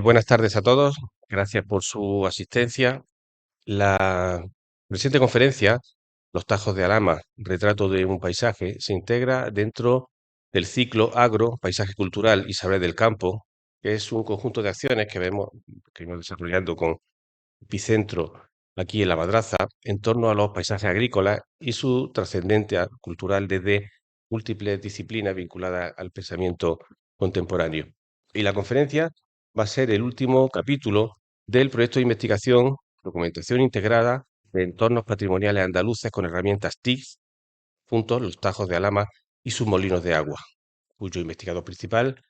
Buenas tardes a todos. Gracias por su asistencia. La presente conferencia, Los Tajos de Alhama, retrato de un paisaje, se integra dentro del ciclo Agro, Paisaje Cultural y Saber del Campo, que es un conjunto de acciones que hemos desarrollando con epicentro aquí en La Madraza, en torno a los paisajes agrícolas y su trascendente cultural desde múltiples disciplinas vinculadas al pensamiento contemporáneo. Y la conferencia va a ser el último capítulo del proyecto de investigación, documentación integrada de entornos patrimoniales andaluces con herramientas TIC, juntos los Tajos de Alhama y sus molinos de agua, cuyo investigador principal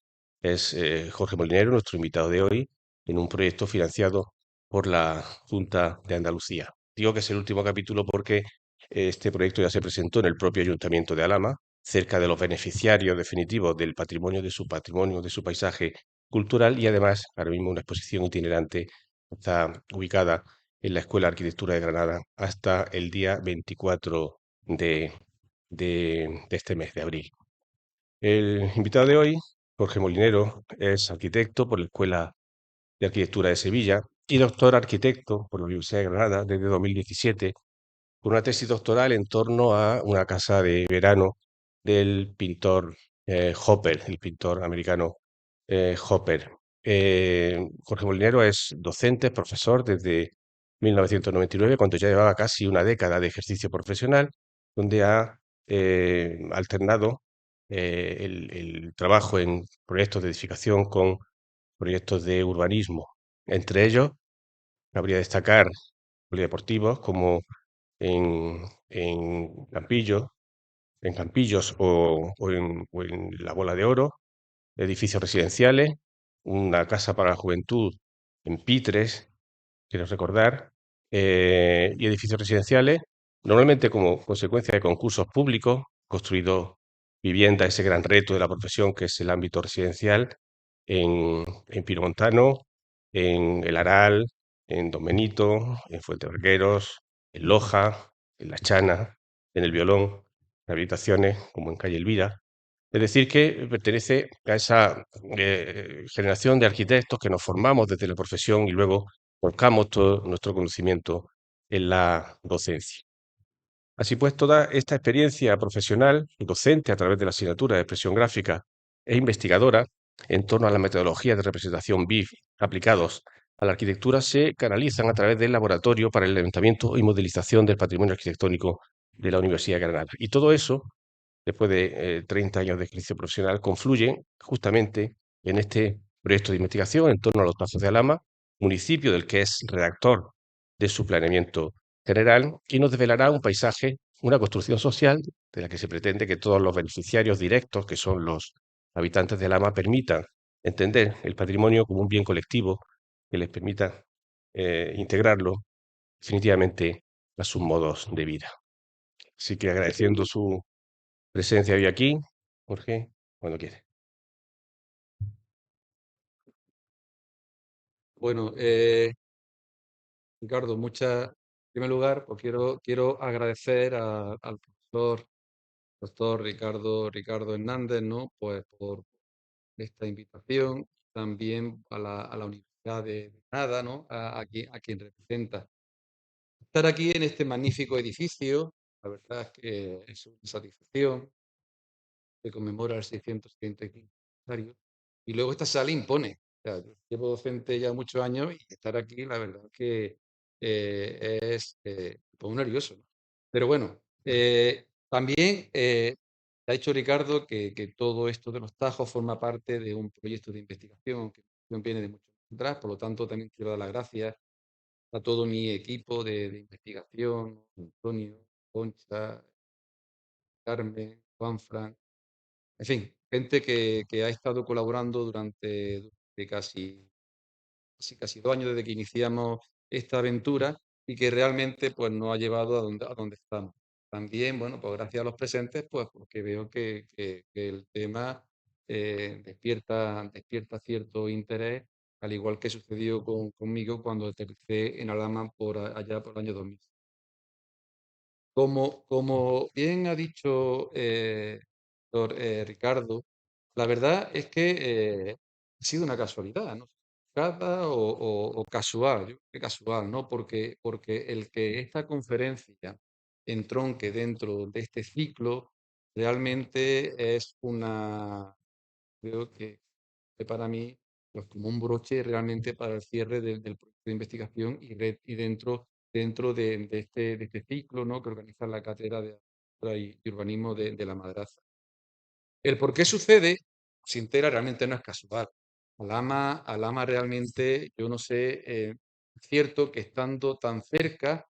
es Jorge Molinero, nuestro invitado de hoy, en un proyecto financiado por la Junta de Andalucía. Digo que es el último capítulo porque este proyecto ya se presentó en el propio Ayuntamiento de Alhama, cerca de los beneficiarios definitivos del patrimonio, de su paisaje cultural, y además, ahora mismo, una exposición itinerante está ubicada en la Escuela de Arquitectura de Granada hasta el día 24 de este mes de abril. El invitado de hoy, Jorge Molinero, es arquitecto por la Escuela de Arquitectura de Sevilla y doctor arquitecto por la Universidad de Granada desde 2017, con una tesis doctoral en torno a una casa de verano del pintor Hopper, el pintor americano Hopper. Jorge Molinero es docente, profesor desde 1999, cuando ya llevaba casi una década de ejercicio profesional, donde ha alternado el trabajo en proyectos de edificación con proyectos de urbanismo. Entre ellos, cabría destacar polideportivos como en Campillo, en Campillos o en La Bola de Oro, edificios residenciales, una casa para la juventud en Pitres, quiero recordar, y edificios residenciales, normalmente como consecuencia de concursos públicos, construido vivienda, ese gran reto de la profesión que es el ámbito residencial, en Pinomontano, en El Aral, en Don Benito, en Fuentebarqueros, en Loja, en La Chana, en El Violón, en habitaciones como en Calle Elvira. Es decir, que pertenece a esa generación de arquitectos que nos formamos desde la profesión y luego volcamos todo nuestro conocimiento en la docencia. Así pues, toda esta experiencia profesional, docente a través de la asignatura de expresión gráfica e investigadora en torno a la metodología de representación BIF aplicados a la arquitectura se canalizan a través del Laboratorio para el Levantamiento y Modelización del Patrimonio Arquitectónico de la Universidad de Granada. Y todo eso, después de 30 años de ejercicio profesional, confluyen justamente en este proyecto de investigación en torno a los Tazos de Alhama, municipio del que es redactor de su planeamiento general, y nos develará un paisaje, una construcción social de la que se pretende que todos los beneficiarios directos, que son los habitantes de Alhama, permitan entender el patrimonio como un bien colectivo que les permita integrarlo definitivamente a sus modos de vida. Así que agradeciendo su presencia hoy aquí, Jorge, cuando quiere. Bueno, Ricardo, en primer lugar, pues quiero agradecer al profesor, doctor Ricardo Hernández, ¿no? Pues por esta invitación, también a la Universidad de Granada, ¿no? A quien representa. Estar aquí en este magnífico edificio, la verdad es que es una satisfacción, que conmemora el 675 aniversario. Y luego esta sala impone. O sea, yo llevo docente ya muchos años y estar aquí, la verdad que es un poco nervioso, ¿no? Pero bueno, también ha dicho Ricardo que todo esto de los tajos forma parte de un proyecto de investigación que viene de mucho atrás, por lo tanto también quiero dar las gracias a todo mi equipo de investigación, Antonio, Concha, Carmen, Juanfran, en fin, gente que ha estado colaborando durante casi 2 años desde que iniciamos esta aventura y que realmente pues, nos ha llevado a donde estamos. También, bueno, pues gracias a los presentes, pues porque veo que el tema despierta cierto interés, al igual que sucedió conmigo cuando aterricé en Alhama allá por el año 2000. Como bien ha dicho doctor Ricardo, la verdad es que ha sido una casualidad, ¿no? planificada o casual, yo creo que casual, ¿no? Porque el que esta conferencia entronque dentro de este ciclo realmente es creo que para mí, pues como un broche realmente para el cierre del proyecto de investigación y dentro de este ciclo, ¿no? Que organiza la Cátedra de Arquitectura y Urbanismo de la Madraza. El por qué sucede, se entera, realmente no es casual. Alhama realmente, yo no sé, es cierto que estando tan cerca,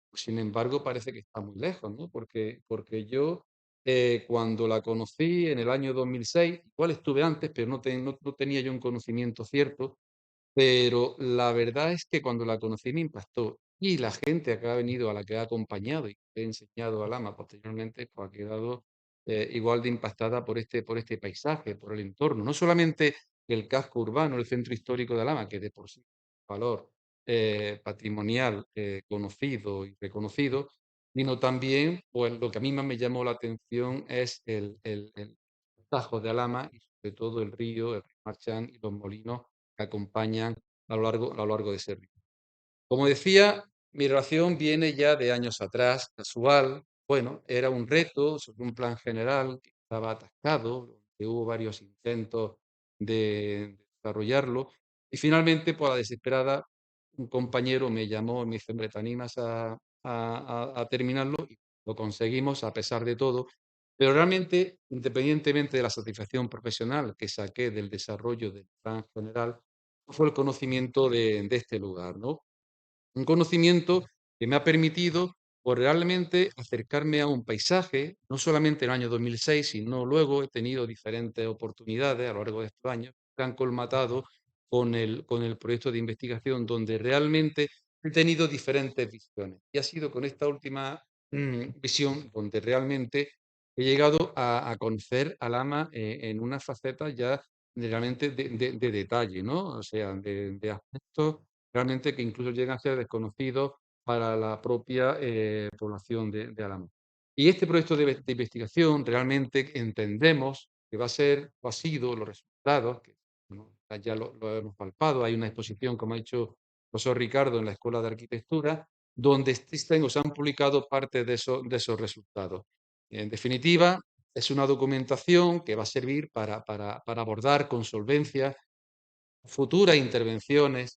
pues, sin embargo, parece que está muy lejos, ¿no? Porque yo, cuando la conocí en el año 2006, igual estuve antes, pero no tenía yo un conocimiento cierto, pero la verdad es que cuando la conocí me impactó. Y la gente que ha venido, a la que ha acompañado y que he enseñado a Lama posteriormente, pues ha quedado igual de impactada por este paisaje, por el entorno. No solamente el casco urbano, el centro histórico de Alhama, que de por sí es un valor patrimonial conocido y reconocido, sino también, pues lo que a mí más me llamó la atención es el Tajo de Alhama y sobre todo el río Marchán y los molinos que acompañan a lo largo de ese río. Como decía, mi relación viene ya de años atrás, casual. Bueno, era un reto sobre un plan general que estaba atascado, que hubo varios intentos de desarrollarlo. Y finalmente, por la desesperada, un compañero me llamó y me dice, hombre, ¿te animas a terminarlo? Y lo conseguimos a pesar de todo. Pero realmente, independientemente de la satisfacción profesional que saqué del desarrollo del plan general, fue el conocimiento de este lugar, ¿no? Un conocimiento que me ha permitido, pues, realmente acercarme a un paisaje, no solamente en el año 2006, sino luego he tenido diferentes oportunidades a lo largo de estos años que han colmatado con el proyecto de investigación, donde realmente he tenido diferentes visiones. Y ha sido con esta última visión donde realmente he llegado a conocer al ama en una faceta ya realmente de detalle, ¿no? O sea, de aspectos realmente que incluso llegan a ser desconocidos para la propia población de Álamo. Y este proyecto de investigación realmente entendemos que va a ser, o ha sido, los resultados, que bueno, ya lo hemos palpado, hay una exposición, como ha dicho el profesor Ricardo, en la Escuela de Arquitectura, donde existen o se han publicado parte de esos resultados. En definitiva, es una documentación que va a servir para abordar con solvencia futuras intervenciones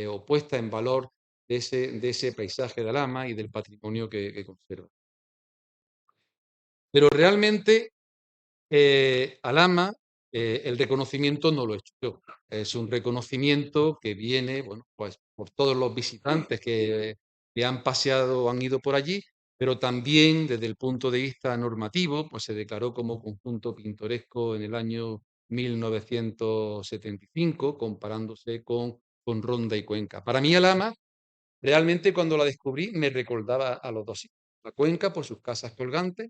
o puesta en valor de ese paisaje de Alhama y del patrimonio que conserva. Pero realmente Alhama, el reconocimiento no lo he hecho yo. Es un reconocimiento que viene, bueno, pues por todos los visitantes que han paseado o han ido por allí, pero también desde el punto de vista normativo, pues se declaró como conjunto pintoresco en el año 1975, comparándose con Ronda y Cuenca. Para mí, Alhama, realmente cuando la descubrí, me recordaba a los dos sitios. A Cuenca por sus casas colgantes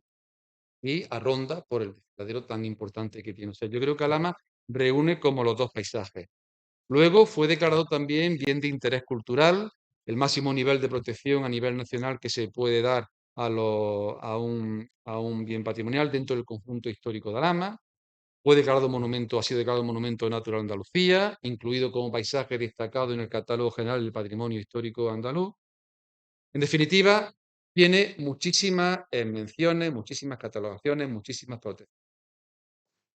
y a Ronda por el desfiladero tan importante que tiene. O sea, yo creo que Alhama reúne como los dos paisajes. Luego fue declarado también bien de interés cultural, el máximo nivel de protección a nivel nacional que se puede dar a un bien patrimonial dentro del conjunto histórico de Alhama. Fue declarado monumento, ha sido declarado monumento natural de Andalucía, incluido como paisaje destacado en el Catálogo General del Patrimonio Histórico Andaluz. En definitiva, tiene muchísimas menciones, muchísimas catalogaciones, muchísimas protecciones.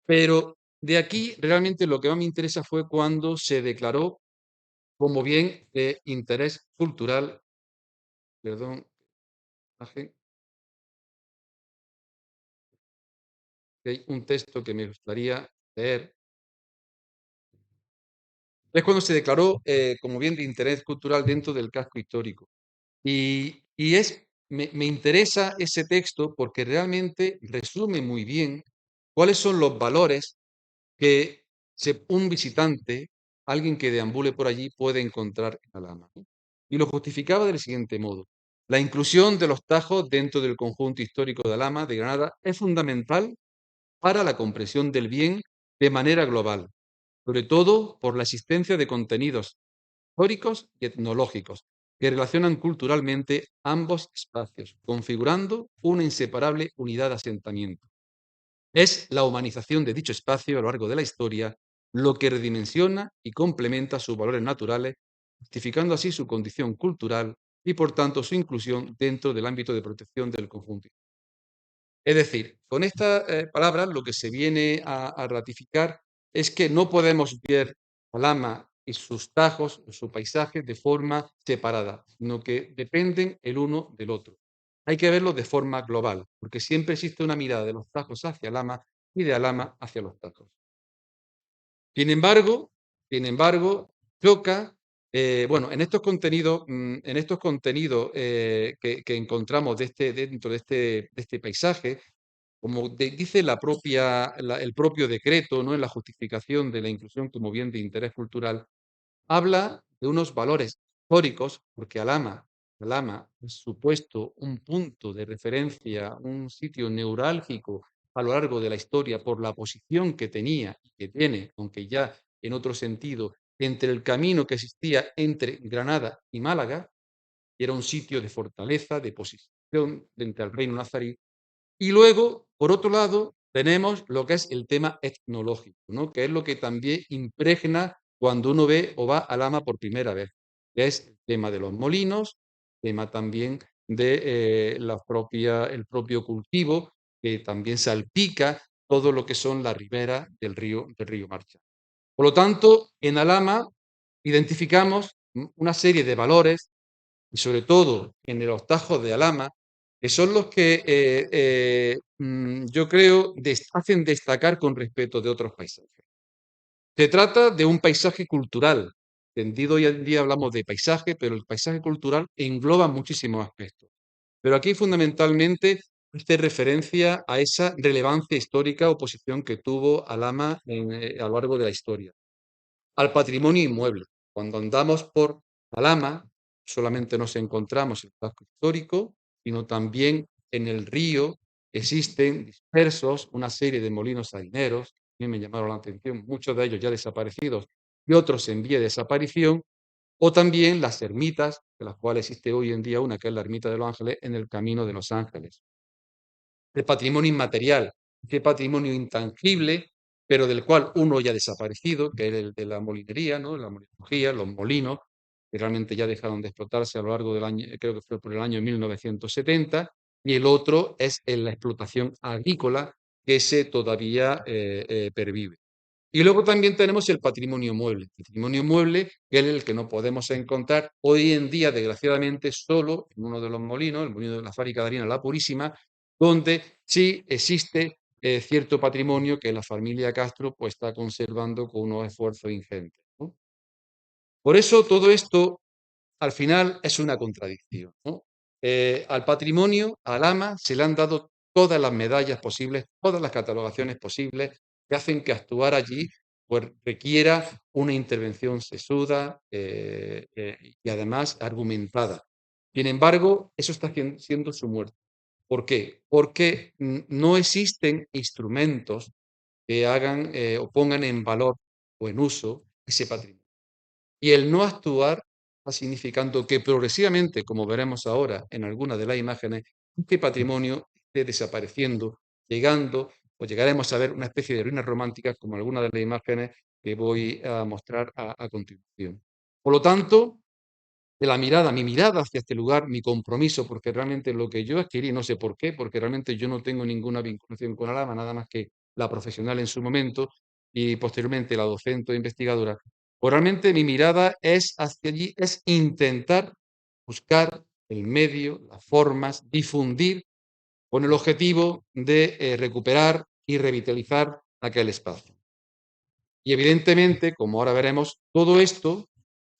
Pero de aquí realmente lo que más me interesa fue cuando se declaró como bien de interés cultural, perdón, que hay un texto que me gustaría leer, es cuando se declaró como bien de interés cultural dentro del casco histórico. Me interesa ese texto porque realmente resume muy bien cuáles son los valores que un visitante, alguien que deambule por allí, puede encontrar en Alhama, ¿no? Y lo justificaba del siguiente modo. La inclusión de los tajos dentro del conjunto histórico de Alhama de Granada es fundamental para la comprensión del bien de manera global, sobre todo por la existencia de contenidos históricos y etnológicos que relacionan culturalmente ambos espacios, configurando una inseparable unidad de asentamiento. Es la humanización de dicho espacio a lo largo de la historia lo que redimensiona y complementa sus valores naturales, justificando así su condición cultural y, por tanto, su inclusión dentro del ámbito de protección del conjunto. Es decir, con estas palabras lo que se viene a ratificar es que no podemos ver Alhama y sus tajos, su paisaje, de forma separada, sino que dependen el uno del otro. Hay que verlo de forma global, porque siempre existe una mirada de los tajos hacia Alhama y de Alhama hacia los tajos. Sin embargo, choca, bueno, en estos contenidos que encontramos dentro de este paisaje, como dice el propio decreto, ¿no? En la justificación de la inclusión como bien de interés cultural, habla de unos valores históricos, porque Alhama ha supuesto un punto de referencia, un sitio neurálgico a lo largo de la historia por la posición que tenía y que tiene, aunque ya en otro sentido, entre el camino que existía entre Granada y Málaga, que era un sitio de fortaleza, de posición frente al reino nazarí. Y luego, por otro lado, tenemos lo que es el tema etnológico, ¿no? Que es lo que también impregna cuando uno ve o va al Ama por primera vez, que es el tema de los molinos, tema también de el propio cultivo, que también salpica todo lo que son las riberas del río Marcha. Por lo tanto, en Alhama identificamos una serie de valores y sobre todo en los tajos de Alhama, que son los que yo creo hacen destacar con respecto de otros paisajes. Se trata de un paisaje cultural. Entendido hoy en día hablamos de paisaje, pero el paisaje cultural engloba muchísimos aspectos. Pero aquí fundamentalmente hace referencia a esa relevancia histórica o posición que tuvo Alhama a lo largo de la historia. Al patrimonio inmueble. Cuando andamos por Alhama, solamente nos encontramos el casco histórico, sino también en el río existen dispersos una serie de molinos harineros, que a mí me llamaron la atención, muchos de ellos ya desaparecidos y otros en vía de desaparición, o también las ermitas, de las cuales existe hoy en día una que es la Ermita de los Ángeles en el Camino de los Ángeles. El patrimonio inmaterial, ese patrimonio intangible, pero del cual uno ya ha desaparecido, que es el de la molinería, ¿no? La molinología, los molinos, que realmente ya dejaron de explotarse a lo largo del año, creo que fue por el año 1970, y el otro es en la explotación agrícola, que ese todavía pervive. Y luego también tenemos el patrimonio mueble, que es el que no podemos encontrar hoy en día, desgraciadamente, solo en uno de los molinos, el molino de la fábrica de harina La Purísima, donde sí existe cierto patrimonio que la familia Castro pues, está conservando con unos esfuerzos ingentes, ¿no? Por eso todo esto al final es una contradicción, ¿no? Al patrimonio, al AMA, se le han dado todas las medallas posibles, todas las catalogaciones posibles que hacen que actuar allí pues, requiera una intervención sesuda y además argumentada. Sin embargo, eso está siendo su muerte. ¿Por qué? Porque no existen instrumentos que hagan o pongan en valor o en uso ese patrimonio. Y el no actuar está significando que progresivamente, como veremos ahora en algunas de las imágenes, este patrimonio esté desapareciendo, llegando o llegaremos a ver una especie de ruinas románticas como algunas de las imágenes que voy a mostrar a continuación. Por lo tanto, mi mirada hacia este lugar, mi compromiso, porque realmente lo que yo adquirí, no sé por qué, porque realmente yo no tengo ninguna vinculación con Alhama, nada más que la profesional en su momento y posteriormente la docente o investigadora. Pues realmente mi mirada es hacia allí, es intentar buscar el medio, las formas, difundir con el objetivo de recuperar y revitalizar aquel espacio. Y evidentemente, como ahora veremos, todo esto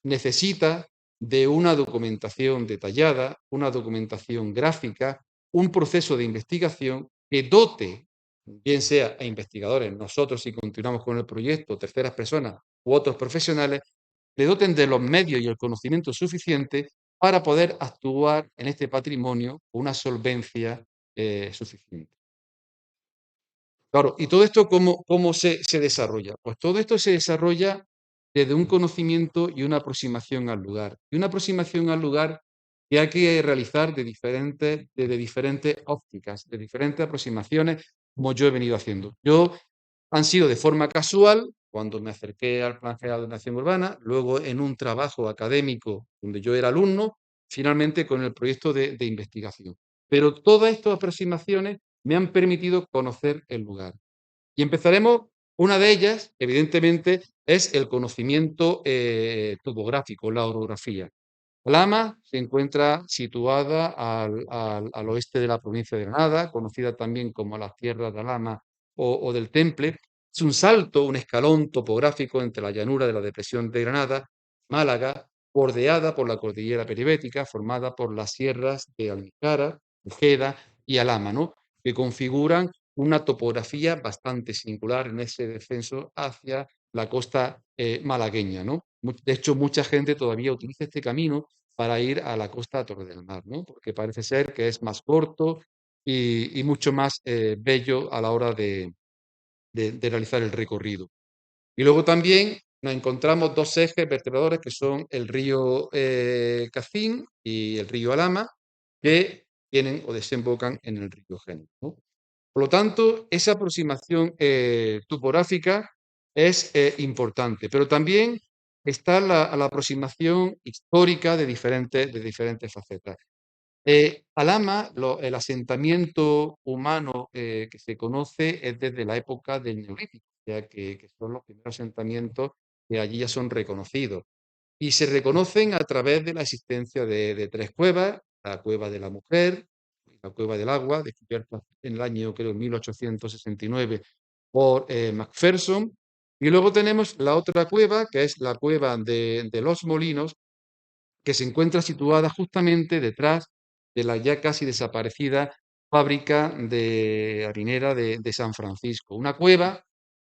necesita de una documentación detallada, una documentación gráfica, un proceso de investigación que dote, bien sea a investigadores, nosotros si continuamos con el proyecto, terceras personas u otros profesionales, le doten de los medios y el conocimiento suficiente para poder actuar en este patrimonio con una solvencia suficiente. Claro, ¿y todo esto cómo se desarrolla? Pues todo esto se desarrolla desde un conocimiento y una aproximación al lugar. Y una aproximación al lugar que hay que realizar desde diferentes ópticas, de diferentes aproximaciones, como yo he venido haciendo. Han sido de forma casual, cuando me acerqué al Plan General de Ordenación Urbana, luego en un trabajo académico donde yo era alumno, finalmente con el proyecto de investigación. Pero todas estas aproximaciones me han permitido conocer el lugar. Y empezaremos, una de ellas, evidentemente, es el conocimiento topográfico, la orografía. Lama se encuentra situada al oeste de la provincia de Granada, conocida también como las tierras de Alhama o del Temple. Es un salto, un escalón topográfico entre la llanura de la depresión de Granada, Málaga, bordeada por la cordillera peribética, formada por las sierras de Almizara, Ujeda y Alhama, ¿no? Que configuran una topografía bastante singular en ese descenso hacia la costa malagueña, ¿no? De hecho, mucha gente todavía utiliza este camino para ir a la costa de Torre del Mar, ¿no? Porque parece ser que es más corto y mucho más bello a la hora de realizar el recorrido. Y luego también nos encontramos dos ejes vertebradores que son el río Cacín y el río Alhama, que tienen o desembocan en el río Genil, ¿no? Por lo tanto, esa aproximación topográfica es importante, pero también está la aproximación histórica de diferentes facetas. Alhama, el asentamiento humano que se conoce es desde la época del Neolítico, ya que son los primeros asentamientos que allí ya son reconocidos. Y se reconocen a través de la existencia de tres cuevas: la cueva de la mujer, la cueva del agua, descubierta en el año, creo, 1869 por Macpherson. Y luego tenemos la otra cueva, que es la cueva de los Molinos, que se encuentra situada justamente detrás de la ya casi desaparecida fábrica de harinera de San Francisco. Una cueva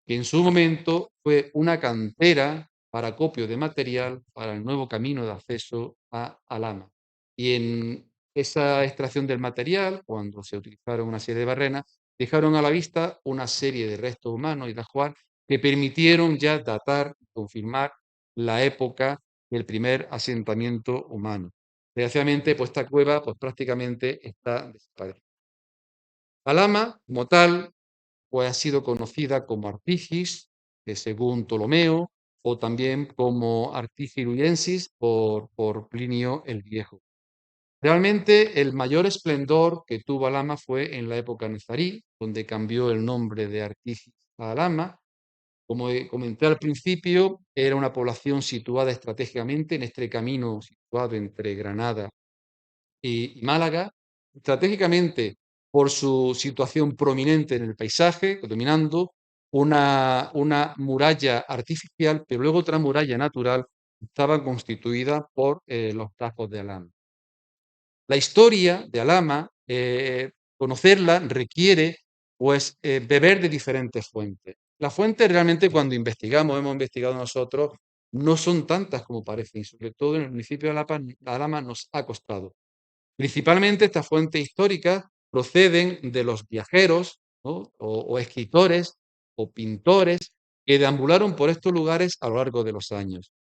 que en su momento fue una cantera para acopio de material para el nuevo camino de acceso a Alhama. Y en esa extracción del material, cuando se utilizaron una serie de barrenas, dejaron a la vista una serie de restos humanos y de ajuar que permitieron ya datar, confirmar la época del primer asentamiento humano. Desgraciadamente, pues esta cueva pues prácticamente está desaparecida. Alhama, como tal, pues ha sido conocida como Artigis, según Ptolomeo, o también como Artigiruyensis por Plinio el Viejo. Realmente el mayor esplendor que tuvo Alhama fue en la época nazarí, donde cambió el nombre de Artigis a Alhama. Como comenté al principio, era una población situada estratégicamente en este camino situado entre Granada y Málaga, estratégicamente por su situación prominente en el paisaje, dominando una muralla artificial, pero luego otra muralla natural, estaba constituida por los Tajos de Alhama. La historia de Alhama, conocerla requiere pues beber de diferentes fuentes. Las fuentes realmente, cuando hemos investigado nosotros, no son tantas como parecen, sobre todo en el municipio de Alhama nos ha costado. Principalmente estas fuentes históricas proceden de los viajeros, ¿no? o escritores o pintores que deambularon por estos lugares a lo largo de los años.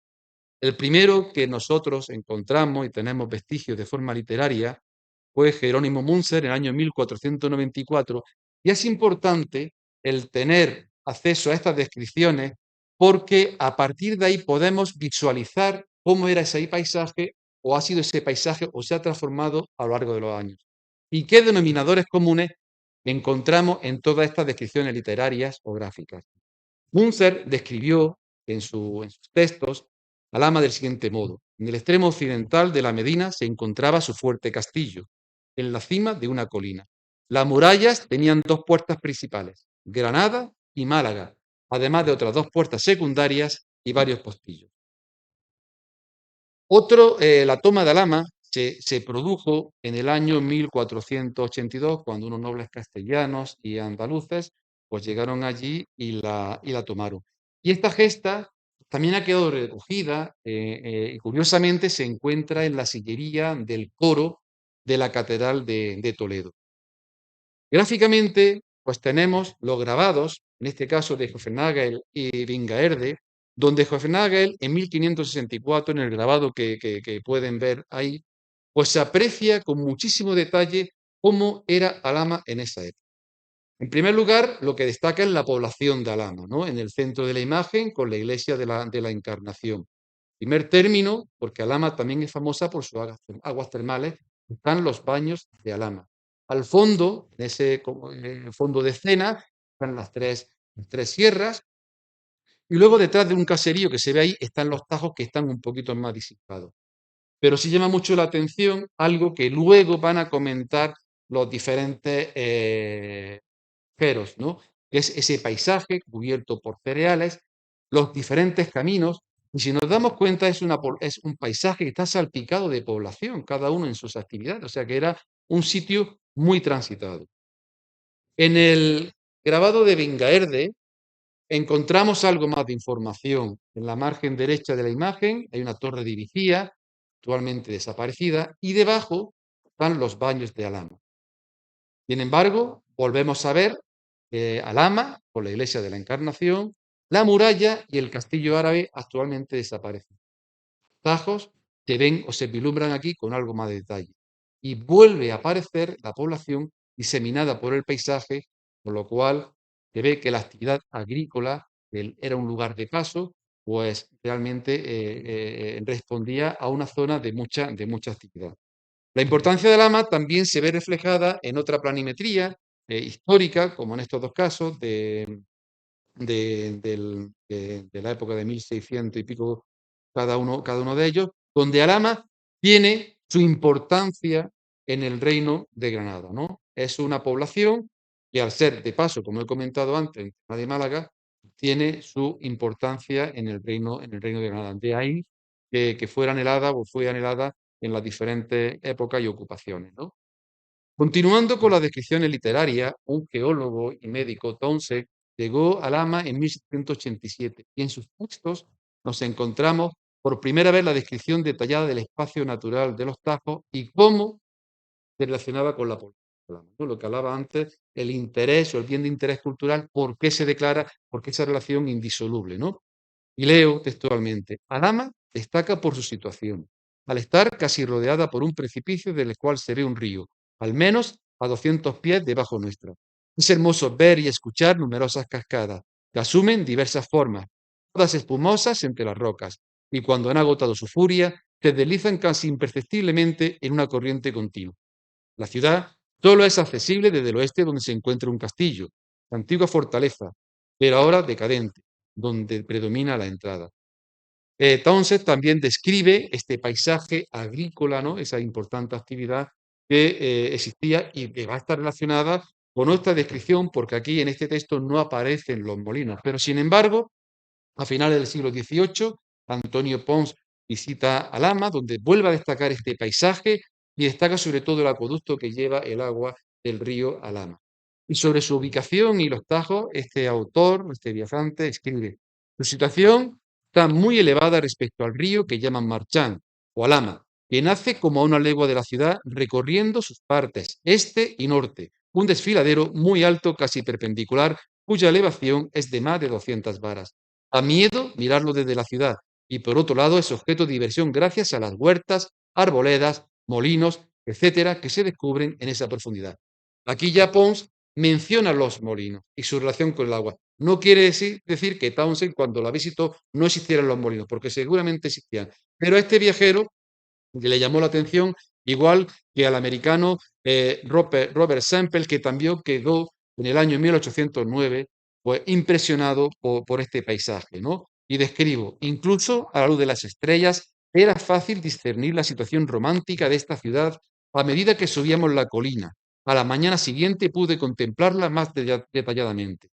El primero que nosotros encontramos y tenemos vestigios de forma literaria fue Jerónimo Munzer en el año 1494, y es importante el tener acceso a estas descripciones porque a partir de ahí podemos visualizar cómo era ese paisaje, o ha sido ese paisaje, o se ha transformado a lo largo de los años. ¿Y qué denominadores comunes encontramos en todas estas descripciones literarias o gráficas? Munzer describió en sus textos Alhama del siguiente modo: en el extremo occidental de la Medina se encontraba su fuerte castillo, en la cima de una colina. Las murallas tenían dos puertas principales, Granada y Málaga, además de otras dos puertas secundarias y varios postillos. La toma de Alhama se produjo en el año 1482, cuando unos nobles castellanos y andaluces pues llegaron allí y la tomaron. Y esta gesta también ha quedado recogida y curiosamente se encuentra en la sillería del coro de la Catedral de Toledo. Gráficamente, pues tenemos los grabados, en este caso de Hoefnagel y Wingaerde, donde Hoefnagel en 1564, en el grabado que pueden ver ahí, pues se aprecia con muchísimo detalle cómo era Alhama en esa época. En primer lugar, lo que destaca es la población de Alhama, ¿no? En el centro de la imagen, con la iglesia de la Encarnación. Primer término, porque Alhama también es famosa por sus aguas termales, están los baños de Alhama. Al fondo, en ese fondo de escena, están las tres sierras, y luego detrás de un caserío que se ve ahí están los tajos que están un poquito más disipados. Pero sí llama mucho la atención algo que luego van a comentar los diferentes feros, ¿no? Que es ese paisaje cubierto por cereales, los diferentes caminos, y si nos damos cuenta es un paisaje que está salpicado de población, cada uno en sus actividades, o sea que era un sitio muy transitado. En el grabado de Vingaerde encontramos algo más de información. En la margen derecha de la imagen hay una torre de vigía, actualmente desaparecida, y debajo están los baños de Alhama. Sin embargo, volvemos a ver Alhama, con la iglesia de la Encarnación, la muralla y el castillo árabe actualmente desaparecen. Tajos se ven o se vislumbran aquí con algo más de detalle. Y vuelve a aparecer la población diseminada por el paisaje, con lo cual se ve que la actividad agrícola era un lugar de paso, pues realmente respondía a una zona de mucha actividad. La importancia del AMA también se ve reflejada en otra planimetría histórica, como en estos dos casos, de la época de 1600 y pico cada uno de ellos, donde Alhama tiene su importancia en el reino de Granada, ¿no? Es una población que al ser de paso, como he comentado antes, en tema de Málaga, tiene su importancia en el reino de Granada. De ahí que fuera anhelada o fue anhelada en las diferentes épocas y ocupaciones, ¿no? Continuando con las descripciones literarias, un geólogo y médico, Townsend, llegó a Lama en 1787 y en sus textos nos encontramos por primera vez la descripción detallada del espacio natural de los Tajos y cómo se relacionaba con la política, ¿no? Lo que hablaba antes, el interés o el bien de interés cultural, por qué se declara, por qué esa relación indisoluble, ¿no? Y leo textualmente, Alhama destaca por su situación, al estar casi rodeada por un precipicio del cual se ve un río, al menos a 200 pies debajo nuestra. Es hermoso ver y escuchar numerosas cascadas, que asumen diversas formas, todas espumosas entre las rocas, y cuando han agotado su furia, se deslizan casi imperceptiblemente en una corriente continua. La ciudad solo es accesible desde el oeste donde se encuentra un castillo, la antigua fortaleza, pero ahora decadente, donde predomina la entrada. Townsend también describe este paisaje agrícola, ¿no? Esa importante actividad que existía y que va a estar relacionada con nuestra descripción, porque aquí en este texto no aparecen los molinos, pero sin embargo, a finales del siglo XVIII, Antonio Pons visita Alhama, donde vuelve a destacar este paisaje y destaca sobre todo el acueducto que lleva el agua del río Alhama. Y sobre su ubicación y los tajos, este autor, este viajante, escribe: su situación está muy elevada respecto al río que llaman Marchán o Alhama, que nace como a una legua de la ciudad recorriendo sus partes este y norte, un desfiladero muy alto, casi perpendicular, cuya elevación es de más de 200 varas. Da miedo mirarlo desde la ciudad y por otro lado es objeto de diversión gracias a las huertas, arboledas, molinos, etcétera, que se descubren en esa profundidad. Aquí ya Pons menciona los molinos y su relación con el agua. No quiere decir que Townsend cuando la visitó no existieran los molinos, porque seguramente existían. Pero a este viajero le llamó la atención, igual que al americano Robert Semple, que también quedó en el año 1809 pues, impresionado por este paisaje, ¿no? Y describo, incluso a la luz de las estrellas, era fácil discernir la situación romántica de esta ciudad a medida que subíamos la colina. A la mañana siguiente pude contemplarla más detalladamente.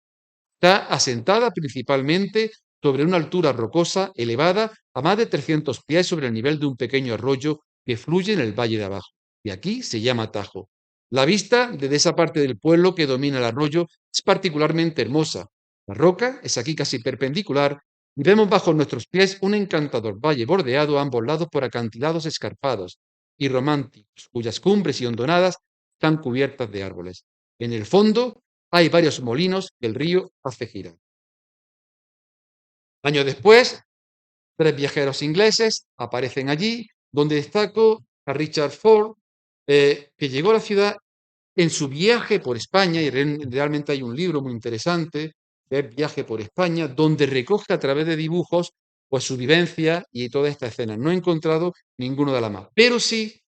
Está asentada principalmente sobre una altura rocosa elevada a más de 300 pies sobre el nivel de un pequeño arroyo que fluye en el valle de abajo. Y aquí se llama Tajo. La vista desde esa parte del pueblo que domina el arroyo es particularmente hermosa. La roca es aquí casi perpendicular y vemos bajo nuestros pies un encantador valle bordeado a ambos lados por acantilados escarpados y románticos, cuyas cumbres y hondonadas están cubiertas de árboles. En el fondo hay varios molinos que el río hace girar. Años después, tres viajeros ingleses aparecen allí, donde destaco a Richard Ford, que llegó a la ciudad en su viaje por España, y realmente hay un libro muy interesante, que es Viaje por España, donde recoge a través de dibujos pues su vivencia y toda esta escena. No he encontrado ninguno de Alhama, pero sí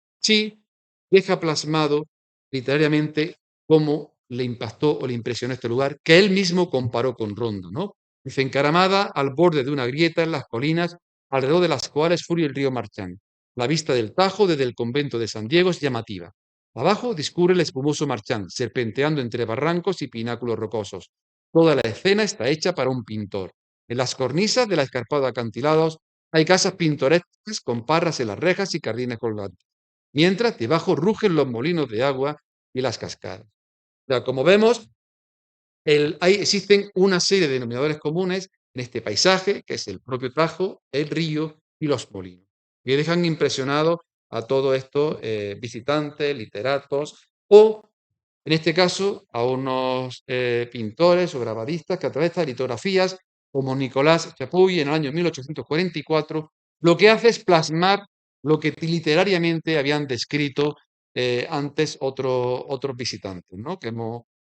deja plasmado literariamente cómo le impactó o le impresionó este lugar, que él mismo comparó con Ronda, ¿no? Dice, encaramada al borde de una grieta en las colinas, alrededor de las cuales fluye el río Marchán. La vista del Tajo desde el convento de San Diego es llamativa. Abajo discurre el espumoso Marchán, serpenteando entre barrancos y pináculos rocosos. Toda la escena está hecha para un pintor. En las cornisas de la escarpada acantilados hay casas pintorescas con parras en las rejas y jardines colgantes, mientras debajo rugen los molinos de agua y las cascadas. O sea, como vemos, existen una serie de denominadores comunes en este paisaje, que es el propio Tajo, el río y los molinos, que dejan impresionados a todos estos visitantes, literatos o, en este caso, a unos pintores o grabadistas que a través de estas litografías, como Nicolás Chapuy en el año 1844, lo que hace es plasmar lo que literariamente habían descrito antes otros visitantes, ¿no? Que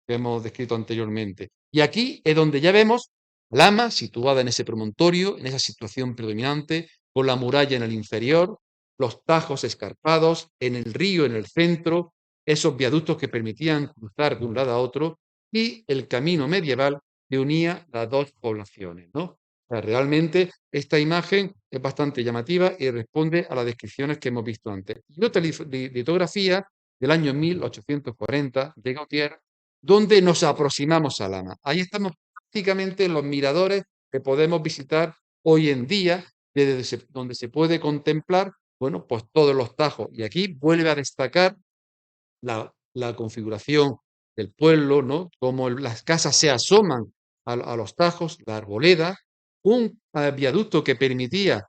hemos descrito anteriormente. Y aquí es donde ya vemos Lama situada en ese promontorio, en esa situación predominante, con la muralla en el inferior, los tajos escarpados, en el río en el centro, esos viaductos que permitían cruzar de un lado a otro y el camino medieval que unía las dos poblaciones, ¿no? O sea, realmente esta imagen es bastante llamativa y responde a las descripciones que hemos visto antes. Y otra litografía del año 1840 de Gautier, donde nos aproximamos a Lama. Ahí estamos prácticamente en los miradores que podemos visitar hoy en día, desde donde se puede contemplar, bueno, pues todos los tajos. Y aquí vuelve a destacar la configuración del pueblo, ¿no? Cómo las casas se asoman a los tajos, la arboleda, un viaducto que permitía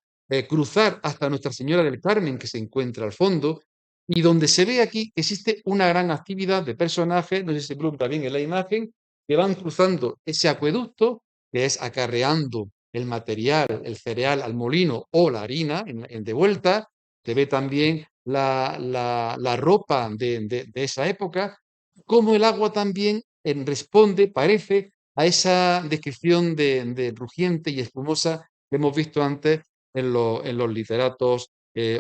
cruzar hasta Nuestra Señora del Carmen, que se encuentra al fondo, y donde se ve aquí que existe una gran actividad de personajes, no sé si se pregunta bien en la imagen, que van cruzando ese acueducto, que es acarreando el material, el cereal al molino o la harina de vuelta. Se ve también la ropa de esa época, cómo el agua también responde, parece, a esa descripción de rugiente y espumosa que hemos visto antes en los literatos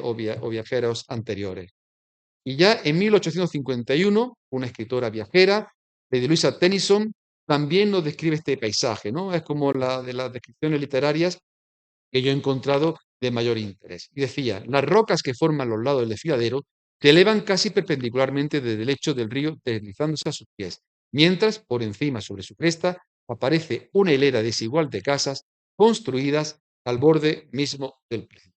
o viajeros anteriores. Y ya en 1851, una escritora viajera, Lady Louisa Tennyson, también nos describe este paisaje, ¿no? Es como la de las descripciones literarias que yo he encontrado de mayor interés. Y decía, las rocas que forman los lados del desfiladero se elevan casi perpendicularmente desde el lecho del río deslizándose a sus pies, mientras por encima, sobre su cresta, aparece una hilera desigual de casas construidas al borde mismo del precipicio.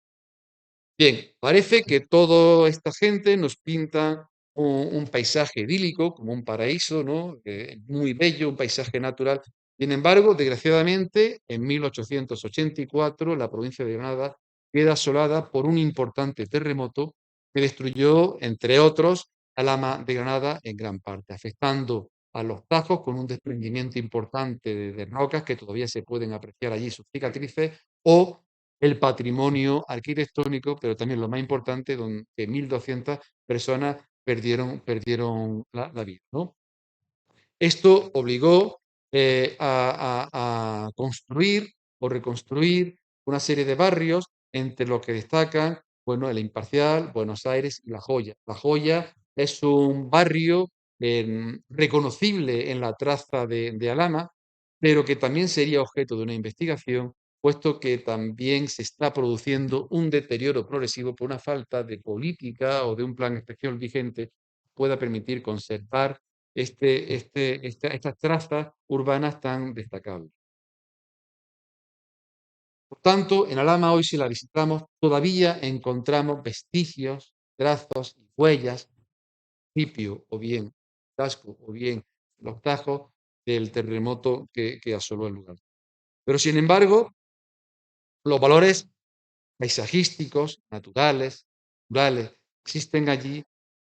Bien, parece que toda esta gente nos pinta un paisaje idílico, como un paraíso, ¿no? Muy bello, un paisaje natural. Sin embargo, desgraciadamente, en 1884 la provincia de Granada queda asolada por un importante terremoto que destruyó, entre otros, Alhama de Granada en gran parte, afectando a los Tajos con un desprendimiento importante de rocas que todavía se pueden apreciar allí sus cicatrices o el patrimonio arquitectónico, pero también lo más importante, donde 1.200 personas perdieron la vida, ¿no? Esto obligó a construir o reconstruir una serie de barrios entre los que destacan, bueno, el Imparcial, Buenos Aires y La Joya. La Joya es un barrio reconocible en la traza de Alhama, pero que también sería objeto de una investigación, puesto que también se está produciendo un deterioro progresivo por una falta de política o de un plan especial vigente que pueda permitir conservar estas trazas urbanas tan destacables. Por tanto, en Alhama hoy si la visitamos todavía encontramos vestigios, trazos y huellas, principio o bien casco o bien los tajos del terremoto que asoló el lugar. Pero sin embargo, los valores paisajísticos, naturales, rurales, existen allí,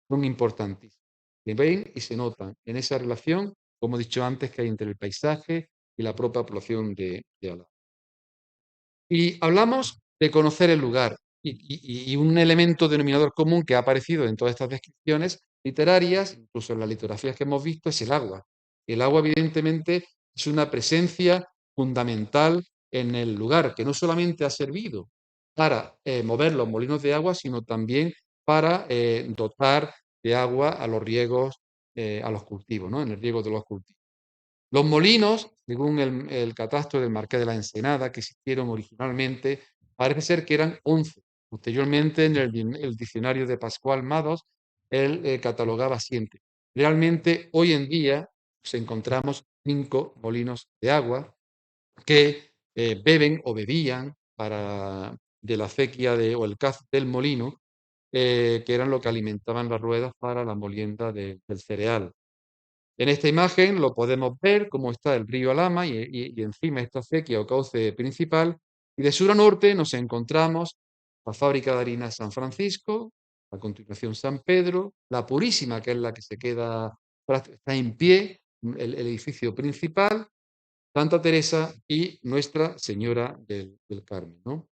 son importantes. Se ven y se notan en esa relación, como he dicho antes, que hay entre el paisaje y la propia población de Álava. Y hablamos de conocer el lugar. y un elemento denominador común que ha aparecido en todas estas descripciones literarias, incluso en las litografías que hemos visto, es el agua. El agua, evidentemente, es una presencia fundamental en el lugar, que no solamente ha servido para mover los molinos de agua, sino también para dotar de agua a los riegos, a los cultivos, ¿no? En el riego de los cultivos. Los molinos, según el catastro del Marqués de la Ensenada, que existieron originalmente, parece ser que eran 11. Posteriormente, en el diccionario de Pascual Mados, él catalogaba 7. Realmente, hoy en día, nos encontramos 5 molinos de agua que beben o bebían de la acequia o el caz del molino, que eran lo que alimentaban las ruedas para la molienda del cereal. En esta imagen lo podemos ver cómo está el río Alhama y encima esta acequia o cauce principal. Y de sur a norte nos encontramos la fábrica de harina San Francisco, a continuación San Pedro, la Purísima, que es la que se queda, está en pie, el edificio principal, Santa Teresa y Nuestra Señora del Carmen, ¿no?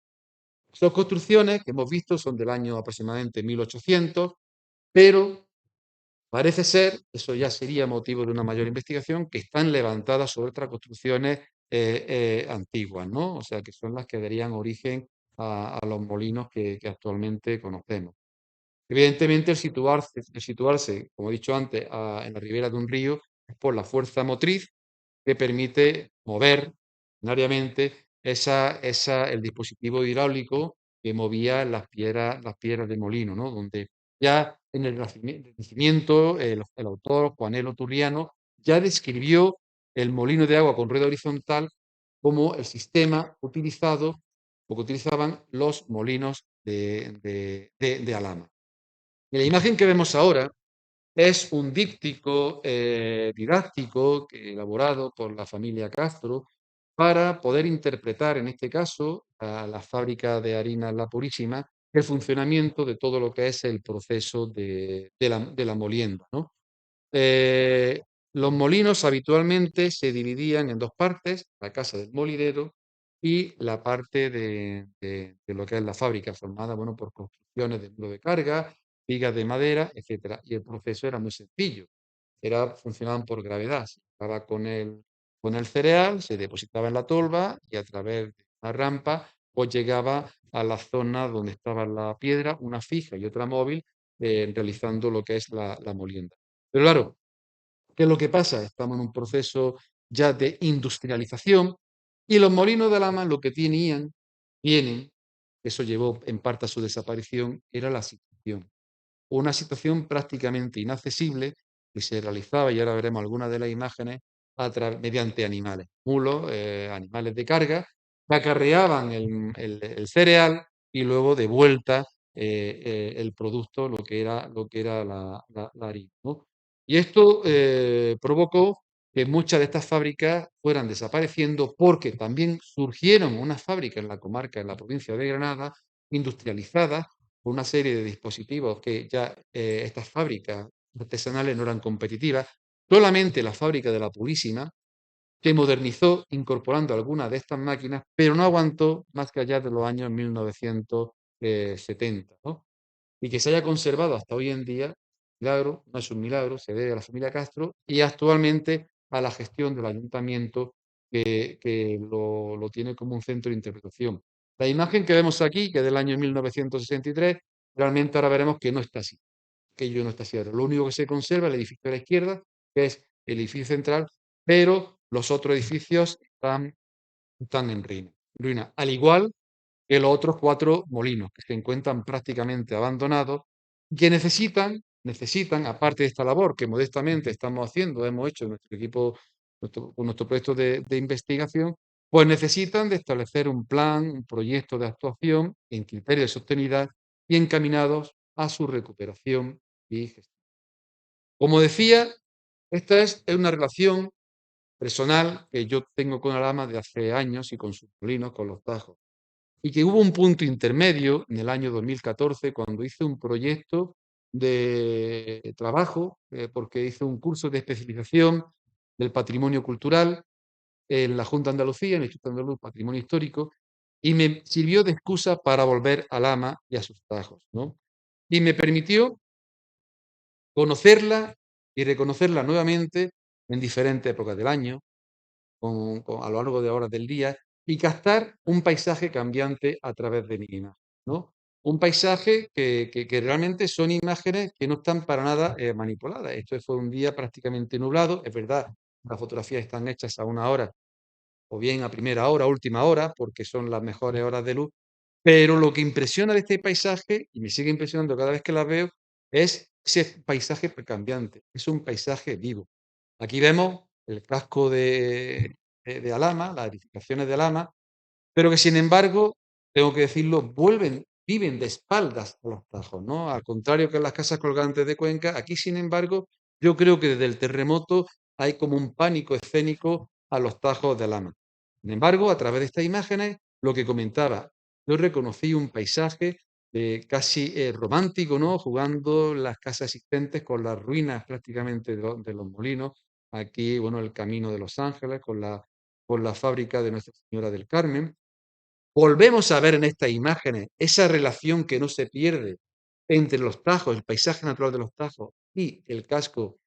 Estas construcciones que hemos visto son del año aproximadamente 1800, pero parece ser, eso ya sería motivo de una mayor investigación, que están levantadas sobre otras construcciones antiguas, ¿no? O sea, que son las que darían origen a los molinos que actualmente conocemos. Evidentemente, el situarse, como he dicho antes, en la ribera de un río es por la fuerza motriz que permite mover binariamente el dispositivo hidráulico que movía las piedras de molino, ¿no? Donde ya en el Renacimiento, el autor Juanelo Turriano ya describió el molino de agua con rueda horizontal como el sistema utilizado o que utilizaban los molinos de Alhama. Y la imagen que vemos ahora es un díptico didáctico elaborado por la familia Castro para poder interpretar, en este caso, a la fábrica de harina La Purísima, el funcionamiento de todo lo que es el proceso de la molienda, ¿no? Eh, los molinos habitualmente se dividían en dos partes, la casa del molinero y la parte de lo que es la fábrica, formada bueno, por construcciones de muro de carga, vigas de madera, etcétera. Y el proceso era muy sencillo, funcionaban por gravedad. Se estaba con el cereal, se depositaba en la tolva y a través de una rampa pues llegaba a la zona donde estaba la piedra, una fija y otra móvil, realizando lo que es la molienda. Pero claro, ¿qué es lo que pasa? Estamos en un proceso ya de industrialización y los molinos de Alhama lo que tienen, eso llevó en parte a su desaparición, era la situación. Una situación prácticamente inaccesible que se realizaba, y ahora veremos algunas de las imágenes, mediante animales, mulos, animales de carga, que acarreaban el cereal y luego de vuelta el producto, lo que era la harina, ¿no? Y esto provocó que muchas de estas fábricas fueran desapareciendo porque también surgieron unas fábricas en la comarca, en la provincia de Granada, industrializadas, por una serie de dispositivos que ya estas fábricas artesanales no eran competitivas. Solamente la fábrica de la Purísima, que modernizó incorporando algunas de estas máquinas, pero no aguantó más que allá de los años 1970, ¿no? Y que se haya conservado hasta hoy en día, milagro, no es un milagro, se debe a la familia Castro y actualmente a la gestión del ayuntamiento que lo tiene como un centro de interpretación. La imagen que vemos aquí, que es del año 1963, realmente ahora veremos que no está así, que ello no está así ahora. Lo único que se conserva es el edificio de la izquierda, que es el edificio central, pero los otros edificios están en ruina, al igual que los otros 4 molinos que se encuentran prácticamente abandonados, que necesitan, aparte de esta labor que modestamente estamos haciendo, hemos hecho nuestro equipo, con nuestro proyecto de investigación, pues necesitan de establecer un plan, un proyecto de actuación en criterios de sostenibilidad y encaminados a su recuperación y gestión. Como decía, esta es una relación personal que yo tengo con Alhama de hace años y con sus molinos, con los Tajos. Y que hubo un punto intermedio en el año 2014 cuando hice un proyecto de trabajo, porque hice un curso de especialización del patrimonio cultural en la Junta de Andalucía, en el Instituto Andaluz Patrimonio Histórico, y me sirvió de excusa para volver a Lama y a sus Tajos, ¿no? Y me permitió conocerla y reconocerla nuevamente en diferentes épocas del año, a lo largo de horas del día, y captar un paisaje cambiante a través de mi imagen, ¿no? Un paisaje que realmente son imágenes que no están para nada manipuladas. Esto fue un día prácticamente nublado, es verdad, las fotografías están hechas a una hora, o bien a primera hora, última hora, porque son las mejores horas de luz, pero lo que impresiona de este paisaje, y me sigue impresionando cada vez que la veo, es ese paisaje cambiante, es un paisaje vivo. Aquí vemos el casco de Alhama, las edificaciones de Alhama, pero que sin embargo, tengo que decirlo, viven de espaldas a los Tajos, ¿no? Al contrario que en las casas colgantes de Cuenca, aquí sin embargo, yo creo que desde el terremoto hay como un pánico escénico a los Tajos de Alhama. Sin embargo, a través de estas imágenes, lo que comentaba, yo reconocí un paisaje casi romántico, ¿no? Jugando las casas existentes con las ruinas prácticamente de los molinos. Aquí, bueno, el Camino de Los Ángeles con la fábrica de Nuestra Señora del Carmen. Volvemos a ver en estas imágenes esa relación que no se pierde entre los Tajos, el paisaje natural de los Tajos y el casco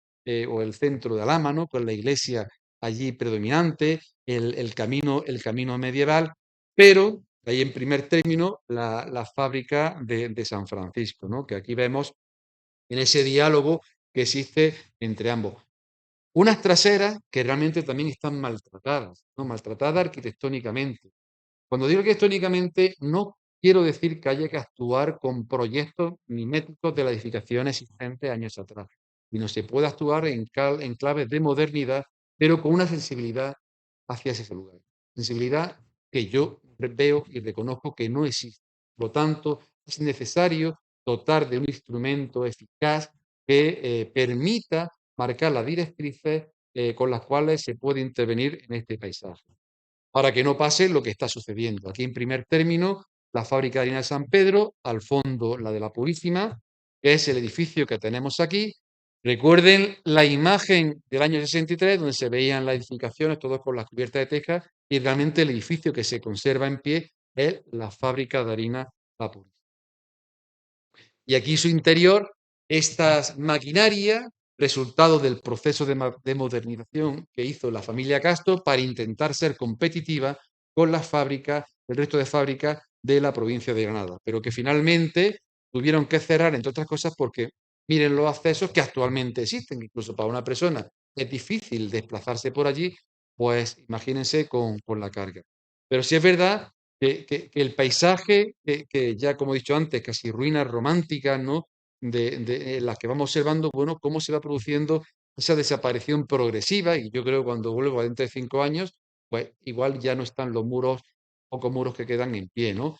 o el centro de Alhama, ¿no? Con la iglesia allí predominante, el camino medieval, pero ahí en primer término la fábrica de San Francisco, ¿no? Que aquí vemos en ese diálogo que existe entre ambos. Unas traseras que realmente también están maltratadas, ¿no? Maltratadas arquitectónicamente. Cuando digo arquitectónicamente, no quiero decir que haya que actuar con proyectos miméticos de las edificaciones existentes años atrás, sino se puede actuar en claves de modernidad, pero con una sensibilidad hacia ese lugar. Sensibilidad que yo veo y reconozco que no existe. Por lo tanto, es necesario dotar de un instrumento eficaz que permita marcar las directrices con las cuales se puede intervenir en este paisaje para que no pase lo que está sucediendo. Aquí en primer término, la fábrica de harina de San Pedro, al fondo la de la Purísima, que es el edificio que tenemos aquí. Recuerden la imagen del año 63, donde se veían las edificaciones, todos con las cubiertas de tejas, y realmente el edificio que se conserva en pie es la fábrica de harina La Purísima. Y aquí su interior, estas maquinarias, resultado del proceso de modernización que hizo la familia Castro para intentar ser competitiva con las fábricas, el resto de fábricas de la provincia de Granada, pero que finalmente tuvieron que cerrar, entre otras cosas, porque miren los accesos que actualmente existen, incluso para una persona es difícil desplazarse por allí, pues imagínense con la carga. Pero sí es verdad que el paisaje, que ya como he dicho antes, casi ruinas románticas, ¿no? De las que vamos observando, bueno, cómo se va produciendo esa desaparición progresiva, y yo creo que cuando vuelvo dentro de 5 años, pues igual ya no están los muros, pocos muros que quedan en pie, ¿no?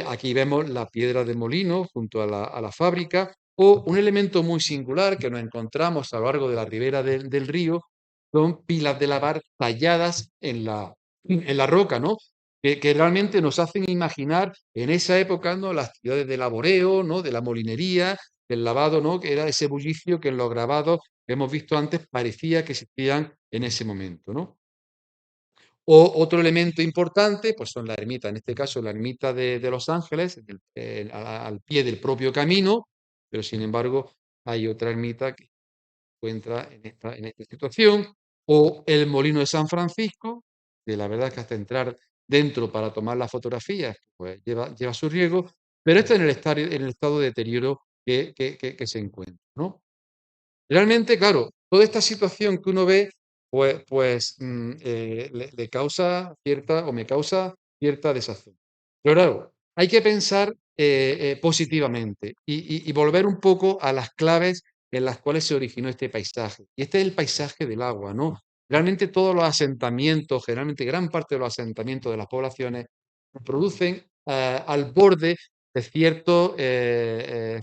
Aquí vemos la piedra de molino junto a la fábrica, o un elemento muy singular que nos encontramos a lo largo de la ribera del río, son pilas de lavar talladas en la roca, ¿no? Que realmente nos hacen imaginar en esa época, ¿no? Las actividades de laboreo, ¿no? De la molinería, del lavado, ¿no? Que era ese bullicio que en los grabados que hemos visto antes parecía que existían en ese momento, ¿no? O otro elemento importante, pues son la ermita, en este caso la ermita de Los Ángeles, al pie del propio camino, pero sin embargo hay otra ermita que se encuentra en esta situación, o el Molino de San Francisco, que la verdad es que hasta entrar dentro para tomar las fotografías, pues lleva su riesgo, pero esto en el estado de deterioro que se encuentra, ¿no? Realmente, claro, toda esta situación que uno ve, le causa cierta, o me causa cierta desazón. Pero claro, hay que pensar positivamente y volver un poco a las claves en las cuales se originó este paisaje. Y este es el paisaje del agua, ¿no? Realmente todos los asentamientos, generalmente gran parte de los asentamientos de las poblaciones, se producen al borde de ciertas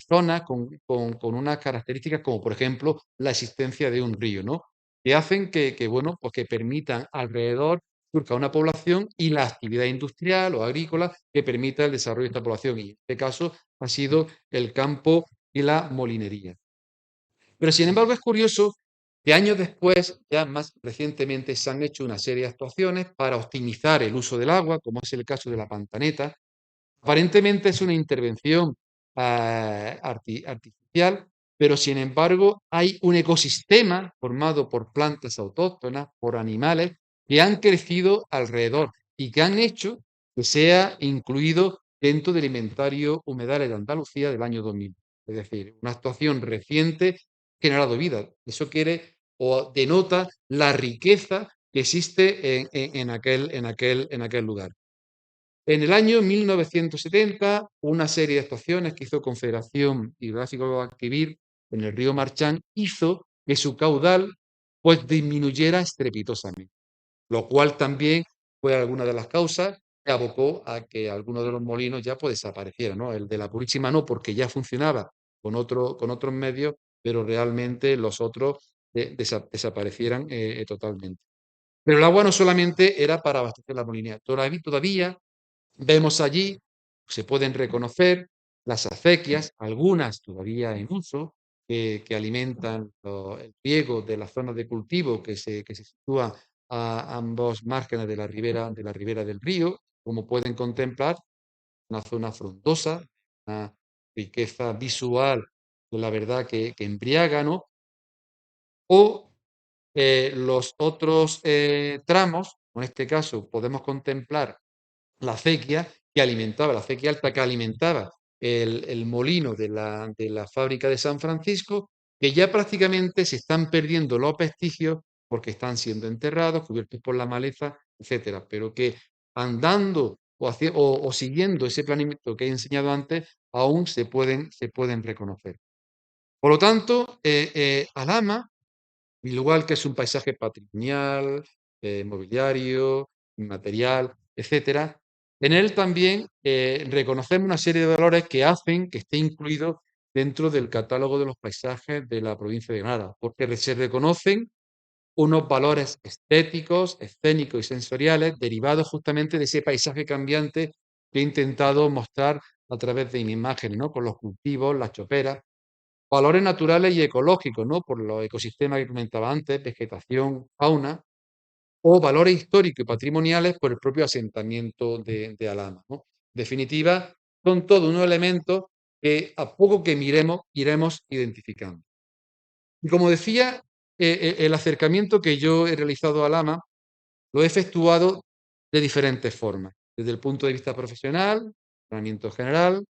zonas con unas características como, por ejemplo, la existencia de un río, ¿no? Que hacen bueno, pues que permitan alrededor surja una población y la actividad industrial o agrícola que permita el desarrollo de esta población. Y en este caso ha sido el campo y la molinería. Pero sin embargo es curioso que años después, ya más recientemente, se han hecho una serie de actuaciones para optimizar el uso del agua, como es el caso de la Pantaneta. Aparentemente es una intervención artificial, pero sin embargo hay un ecosistema formado por plantas autóctonas, por animales que han crecido alrededor y que han hecho que sea incluido dentro del inventario humedales de Andalucía del año 2000. Es decir, una actuación reciente que ha generado vida. Eso quiere o denota la riqueza que existe en aquel lugar. En el año 1970, una serie de actuaciones que hizo Confederación Hidrográfica Guadalquivir en el río Marchán hizo que su caudal pues disminuyera estrepitosamente, lo cual también fue alguna de las causas que abocó a que algunos de los molinos ya pues desaparecieran, ¿no? El de la Purísima no, porque ya funcionaba con otros medios, pero realmente los otros desaparecieran totalmente. Pero el agua no solamente era para abastecer la molinera, todavía vemos allí, se pueden reconocer las acequias, algunas todavía en uso, que alimentan el riego de las zonas de cultivo que se sitúa a ambos márgenes de la ribera del río, como pueden contemplar, una zona frondosa, una riqueza visual, que la verdad que embriaga, ¿no? O los otros tramos, en este caso podemos contemplar la acequia la acequia alta que alimentaba el molino de la fábrica de San Francisco, que ya prácticamente se están perdiendo los vestigios porque están siendo enterrados, cubiertos por la maleza, etcétera, pero que andando o siguiendo ese planeamiento que he enseñado antes, aún se pueden reconocer. Por lo tanto, Alhama, igual que es un paisaje patrimonial, mobiliario, inmaterial, etcétera, en él también reconocemos una serie de valores que hacen que esté incluido dentro del catálogo de los paisajes de la provincia de Granada, porque se reconocen unos valores estéticos, escénicos y sensoriales derivados justamente de ese paisaje cambiante que he intentado mostrar a través de mi imagen, ¿no? Con los cultivos, las choperas, valores naturales y ecológicos, ¿no? Por los ecosistemas que comentaba antes, vegetación, fauna, o valores históricos y patrimoniales por el propio asentamiento de Alhama, ¿no? En definitiva, son todos unos elementos que a poco que miremos iremos identificando. Y como decía, el acercamiento que yo he realizado a Alhama lo he efectuado de diferentes formas, desde el punto de vista profesional, entrenamiento general,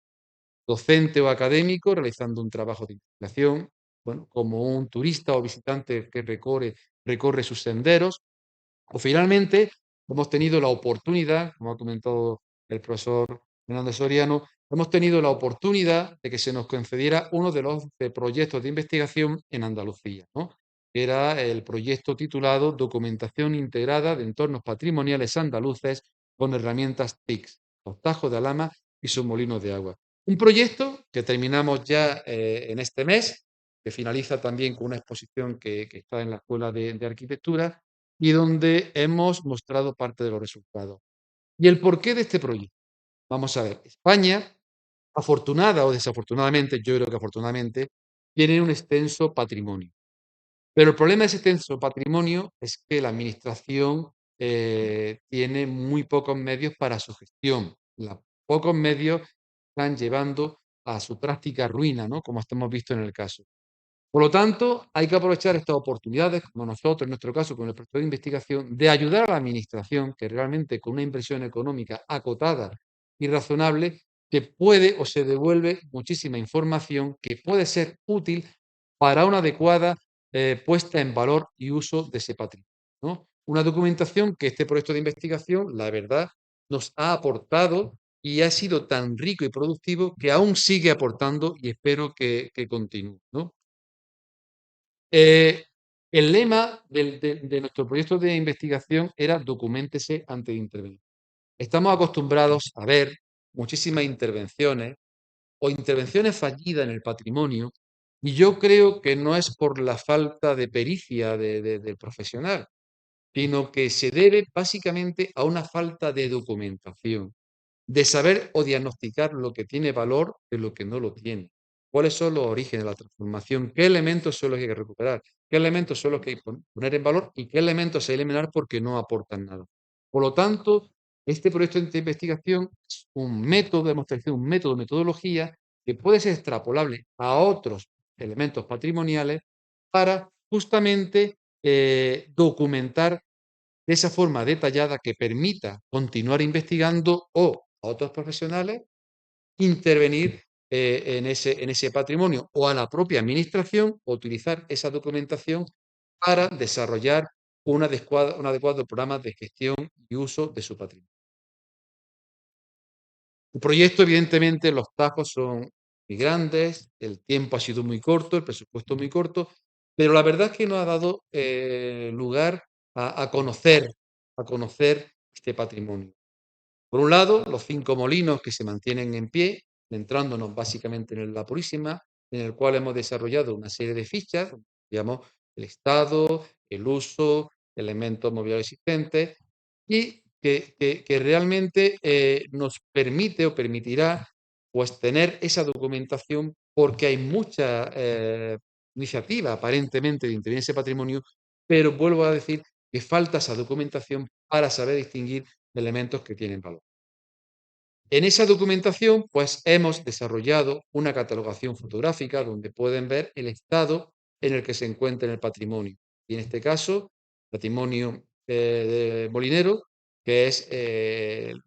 docente o académico, realizando un trabajo de investigación, bueno, como un turista o visitante que recorre sus senderos, o finalmente hemos tenido la oportunidad, como ha comentado el profesor Fernando Soriano, hemos tenido la oportunidad de que se nos concediera uno de los proyectos de investigación en Andalucía, ¿no? Que era el proyecto titulado Documentación Integrada de Entornos Patrimoniales Andaluces con herramientas TICS, los Tajos de Alhama y sus molinos de agua. Un proyecto que terminamos ya en este mes, que finaliza también con una exposición que está en la Escuela de Arquitectura y donde hemos mostrado parte de los resultados. ¿Y el porqué de este proyecto? Vamos a ver, España, afortunada o desafortunadamente, yo creo que afortunadamente, tiene un extenso patrimonio. Pero el problema de ese extenso patrimonio es que la administración tiene muy pocos medios para su gestión. Los pocos medios están llevando a su práctica ruina, ¿no? Como hemos visto en el caso. Por lo tanto, hay que aprovechar estas oportunidades, como nosotros, en nuestro caso, con el proyecto de investigación, de ayudar a la Administración, que realmente con una inversión económica acotada y razonable, que puede o se devuelve muchísima información que puede ser útil para una adecuada puesta en valor y uso de ese patrimonio, ¿no? Una documentación que este proyecto de investigación, la verdad, nos ha aportado y ha sido tan rico y productivo que aún sigue aportando y espero que continúe, ¿no? Eh, el lema de nuestro proyecto de investigación era documéntese antes de intervenir. Estamos acostumbrados a ver muchísimas intervenciones o intervenciones fallidas en el patrimonio y yo creo que no es por la falta de pericia del profesional, sino que se debe básicamente a una falta de documentación, de saber o diagnosticar lo que tiene valor de lo que no lo tiene. cuáles son los orígenes de la transformación, qué elementos son los que hay que recuperar, qué elementos son los que hay que poner en valor y qué elementos hay que eliminar porque no aportan nada. Por lo tanto, este proyecto de investigación es un método de demostración, un método, metodología que puede ser extrapolable a otros elementos patrimoniales para justamente documentar de esa forma detallada que permita continuar investigando o a otros profesionales intervenir en ese patrimonio o a la propia administración utilizar esa documentación para desarrollar un adecuado programa de gestión y uso de su patrimonio. El proyecto, evidentemente, los tajos son muy grandes, el tiempo ha sido muy corto, el presupuesto muy corto, pero la verdad es que nos ha dado lugar a conocer este patrimonio. Por un lado, los 5 molinos que se mantienen en pie, centrándonos básicamente en La Purísima, en el cual hemos desarrollado una serie de fichas, digamos, el estado, el uso, elementos mobiliarios existentes, y que realmente nos permite o permitirá pues, tener esa documentación porque hay mucha iniciativa aparentemente de intervenir en ese patrimonio, pero vuelvo a decir que falta esa documentación para saber distinguir elementos que tienen valor. En esa documentación, pues hemos desarrollado una catalogación fotográfica donde pueden ver el estado en el que se encuentra el patrimonio. Y en este caso, patrimonio molinero, que es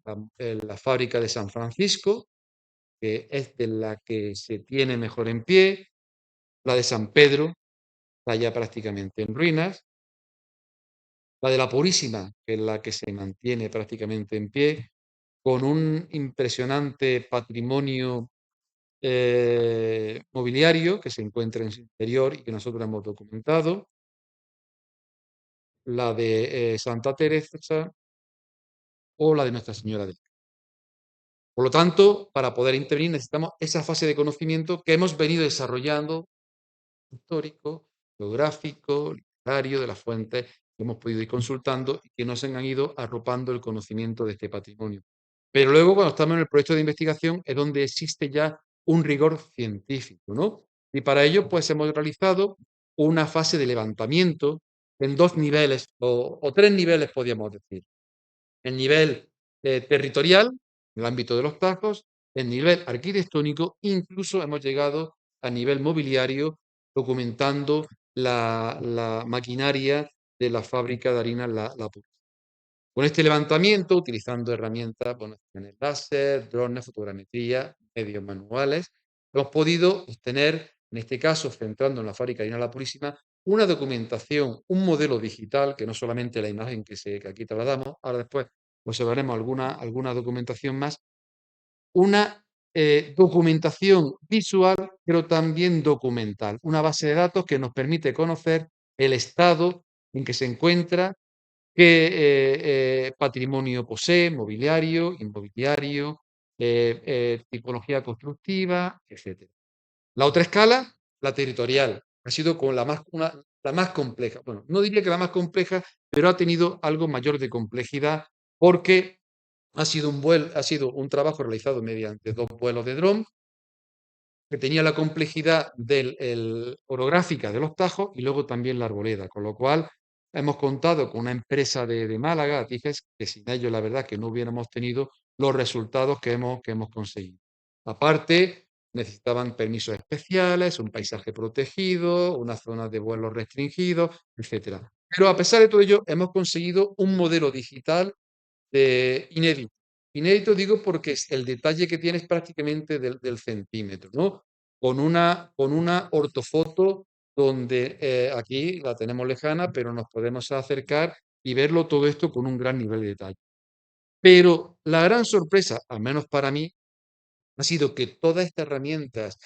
la fábrica de San Francisco, que es de la que se tiene mejor en pie, la de San Pedro, está ya prácticamente en ruinas, la de la Purísima, que es la que se mantiene prácticamente en pie, con un impresionante patrimonio mobiliario que se encuentra en su interior y que nosotros hemos documentado, la de Santa Teresa o la de Nuestra Señora del Carmen. Por lo tanto, para poder intervenir necesitamos esa fase de conocimiento que hemos venido desarrollando, histórico, geográfico, literario, de las fuentes que hemos podido ir consultando y que nos han ido arropando el conocimiento de este patrimonio. Pero luego, cuando estamos en el proyecto de investigación, es donde existe ya un rigor científico, ¿no? Y para ello, pues hemos realizado una fase de levantamiento en 2 niveles o 3 niveles, podríamos decir. El nivel territorial, en el ámbito de los tajos, el nivel arquitectónico, incluso hemos llegado a nivel mobiliario, documentando la maquinaria de la fábrica de harina La Purísima. Con este levantamiento, utilizando herramientas, bueno, el láser, drones, fotogrametría, medios manuales, hemos podido obtener, en este caso, centrando en la fábrica de harina La Purísima, una documentación, un modelo digital, que no solamente la imagen que aquí trasladamos, ahora después observaremos alguna documentación más, una documentación visual, pero también documental, una base de datos que nos permite conocer el estado en que se encuentra, qué patrimonio posee, mobiliario, inmobiliario, tipología constructiva, etcétera. La otra escala, la territorial, ha sido con la más compleja. Bueno, no diría que la más compleja, pero ha tenido algo mayor de complejidad porque ha sido un trabajo realizado mediante 2 vuelos de dron que tenía la complejidad orográfica de los tajos y luego también la arboleda, con lo cual hemos contado con una empresa de Málaga, Tiges, que sin ellos la verdad que no hubiéramos tenido los resultados que hemos conseguido. Aparte, necesitaban permisos especiales, un paisaje protegido, una zona de vuelo restringido, etcétera. Pero a pesar de todo ello, hemos conseguido un modelo digital inédito. Inédito digo porque es el detalle que tiene es prácticamente del centímetro, ¿no? Con una ortofoto donde aquí la tenemos lejana, pero nos podemos acercar y verlo todo esto con un gran nivel de detalle. Pero la gran sorpresa, al menos para mí, ha sido que todas estas herramientas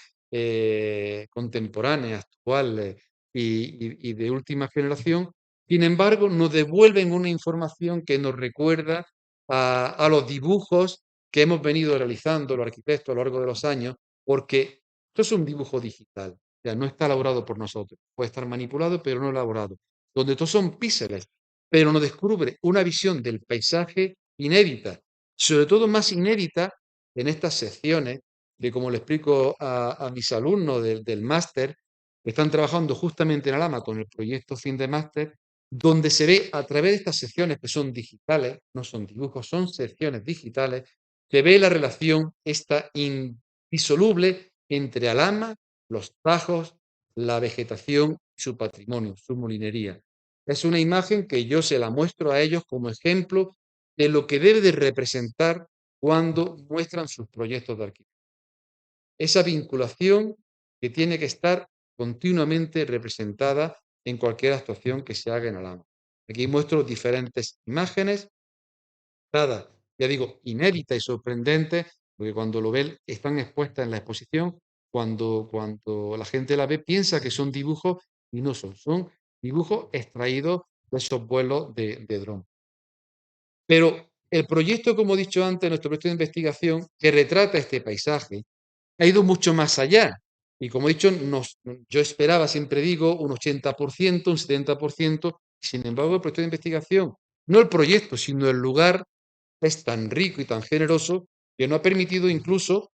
contemporáneas, actuales y de última generación, sin embargo, nos devuelven una información que nos recuerda a los dibujos que hemos venido realizando los arquitectos a lo largo de los años, porque esto es un dibujo digital, o sea, no está elaborado por nosotros, puede estar manipulado, pero no elaborado, donde todos son píxeles, pero nos descubre una visión del paisaje inédita, sobre todo más inédita en estas secciones de como le explico a mis alumnos del máster, que están trabajando justamente en Alhama con el proyecto fin de máster, donde se ve a través de estas secciones que son digitales, no son dibujos, son secciones digitales, se ve la relación esta indisoluble entre Alhama, los tajos, la vegetación y su patrimonio, su molinería. Es una imagen que yo se la muestro a ellos como ejemplo de lo que debe de representar cuando muestran sus proyectos de arquitectura. Esa vinculación que tiene que estar continuamente representada en cualquier actuación que se haga en Alhama. Aquí muestro diferentes imágenes, cada, ya digo, inédita y sorprendente, porque cuando lo ven están expuestas en la exposición, cuando la gente la ve piensa que son dibujos y no son dibujos extraídos de esos vuelos de dron. Pero el proyecto, como he dicho antes, nuestro proyecto de investigación que retrata este paisaje, ha ido mucho más allá. Y como he dicho, yo esperaba, siempre digo, un 80%, un 70%. Sin embargo, el proyecto de investigación, no el proyecto, sino el lugar, es tan rico y tan generoso que nos ha permitido incluso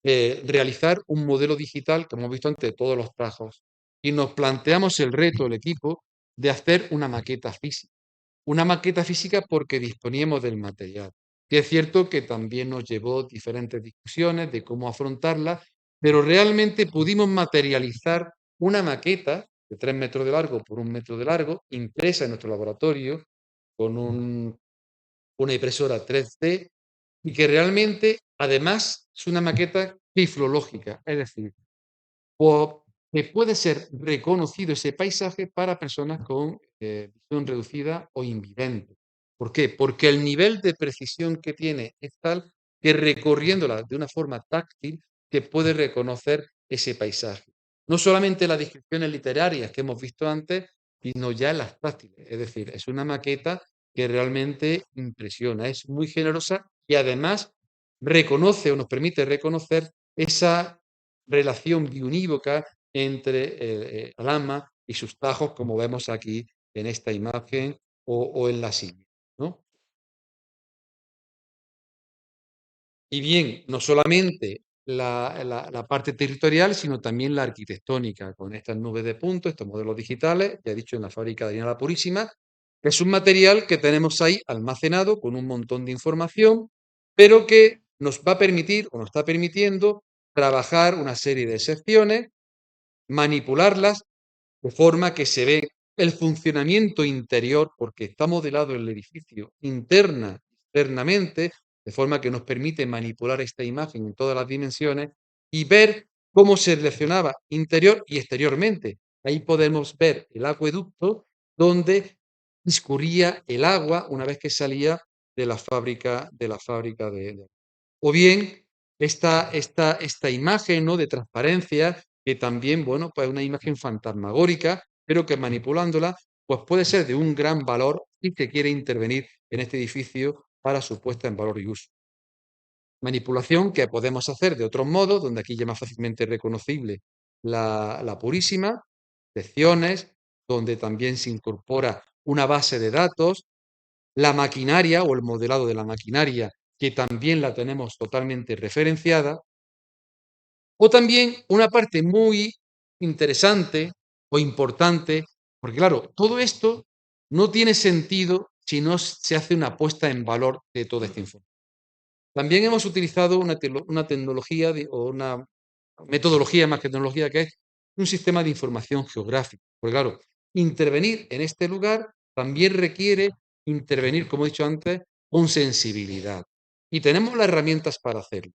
realizar un modelo digital, como hemos visto antes, de todos los trabajos. Y nos planteamos el reto, el equipo, de hacer una maqueta física. Una maqueta física porque disponíamos del material. Y es cierto que también nos llevó diferentes discusiones de cómo afrontarla, pero realmente pudimos materializar una maqueta de 3 metros de largo por 1 metro de largo, impresa en nuestro laboratorio con una impresora 3D y que realmente, además, es una maqueta tiflológica, es decir, o que puede ser reconocido ese paisaje para personas con visión reducida o invidente. ¿Por qué? Porque el nivel de precisión que tiene es tal que recorriéndola de una forma táctil te puede reconocer ese paisaje. No solamente las descripciones literarias que hemos visto antes, sino ya las táctiles. Es decir, es una maqueta que realmente impresiona, es muy generosa y además reconoce o nos permite reconocer esa relación biunívoca entre Alhama y sus tajos, como vemos aquí en esta imagen o en la siguiente, ¿no? Y bien, no solamente la parte territorial, sino también la arquitectónica, con estas nubes de puntos, estos modelos digitales, ya he dicho en la fábrica de harina La Purísima, que es un material que tenemos ahí almacenado con un montón de información, pero que nos va a permitir o nos está permitiendo trabajar una serie de secciones, manipularlas de forma que se ve el funcionamiento interior, porque está modelado el edificio internamente, de forma que nos permite manipular esta imagen en todas las dimensiones y ver cómo se relacionaba interior y exteriormente. Ahí podemos ver el acueducto donde discurría el agua una vez que salía de la fábrica. O bien esta imagen, ¿no?, de transparencia, que también, bueno, pues es una imagen fantasmagórica, pero que manipulándola, pues puede ser de un gran valor si se quiere intervenir en este edificio para su puesta en valor y uso. Manipulación que podemos hacer de otros modos, donde aquí ya más fácilmente reconocible la Purísima, secciones, donde también se incorpora una base de datos, la maquinaria o el modelado de la maquinaria, que también la tenemos totalmente referenciada, o también una parte muy interesante o importante, porque claro, todo esto no tiene sentido si no se hace una puesta en valor de toda esta información. También hemos utilizado una tecnología o una metodología más que tecnología, que es un sistema de información geográfica. Porque claro, intervenir en este lugar también requiere intervenir, como he dicho antes, con sensibilidad. Y tenemos las herramientas para hacerlo.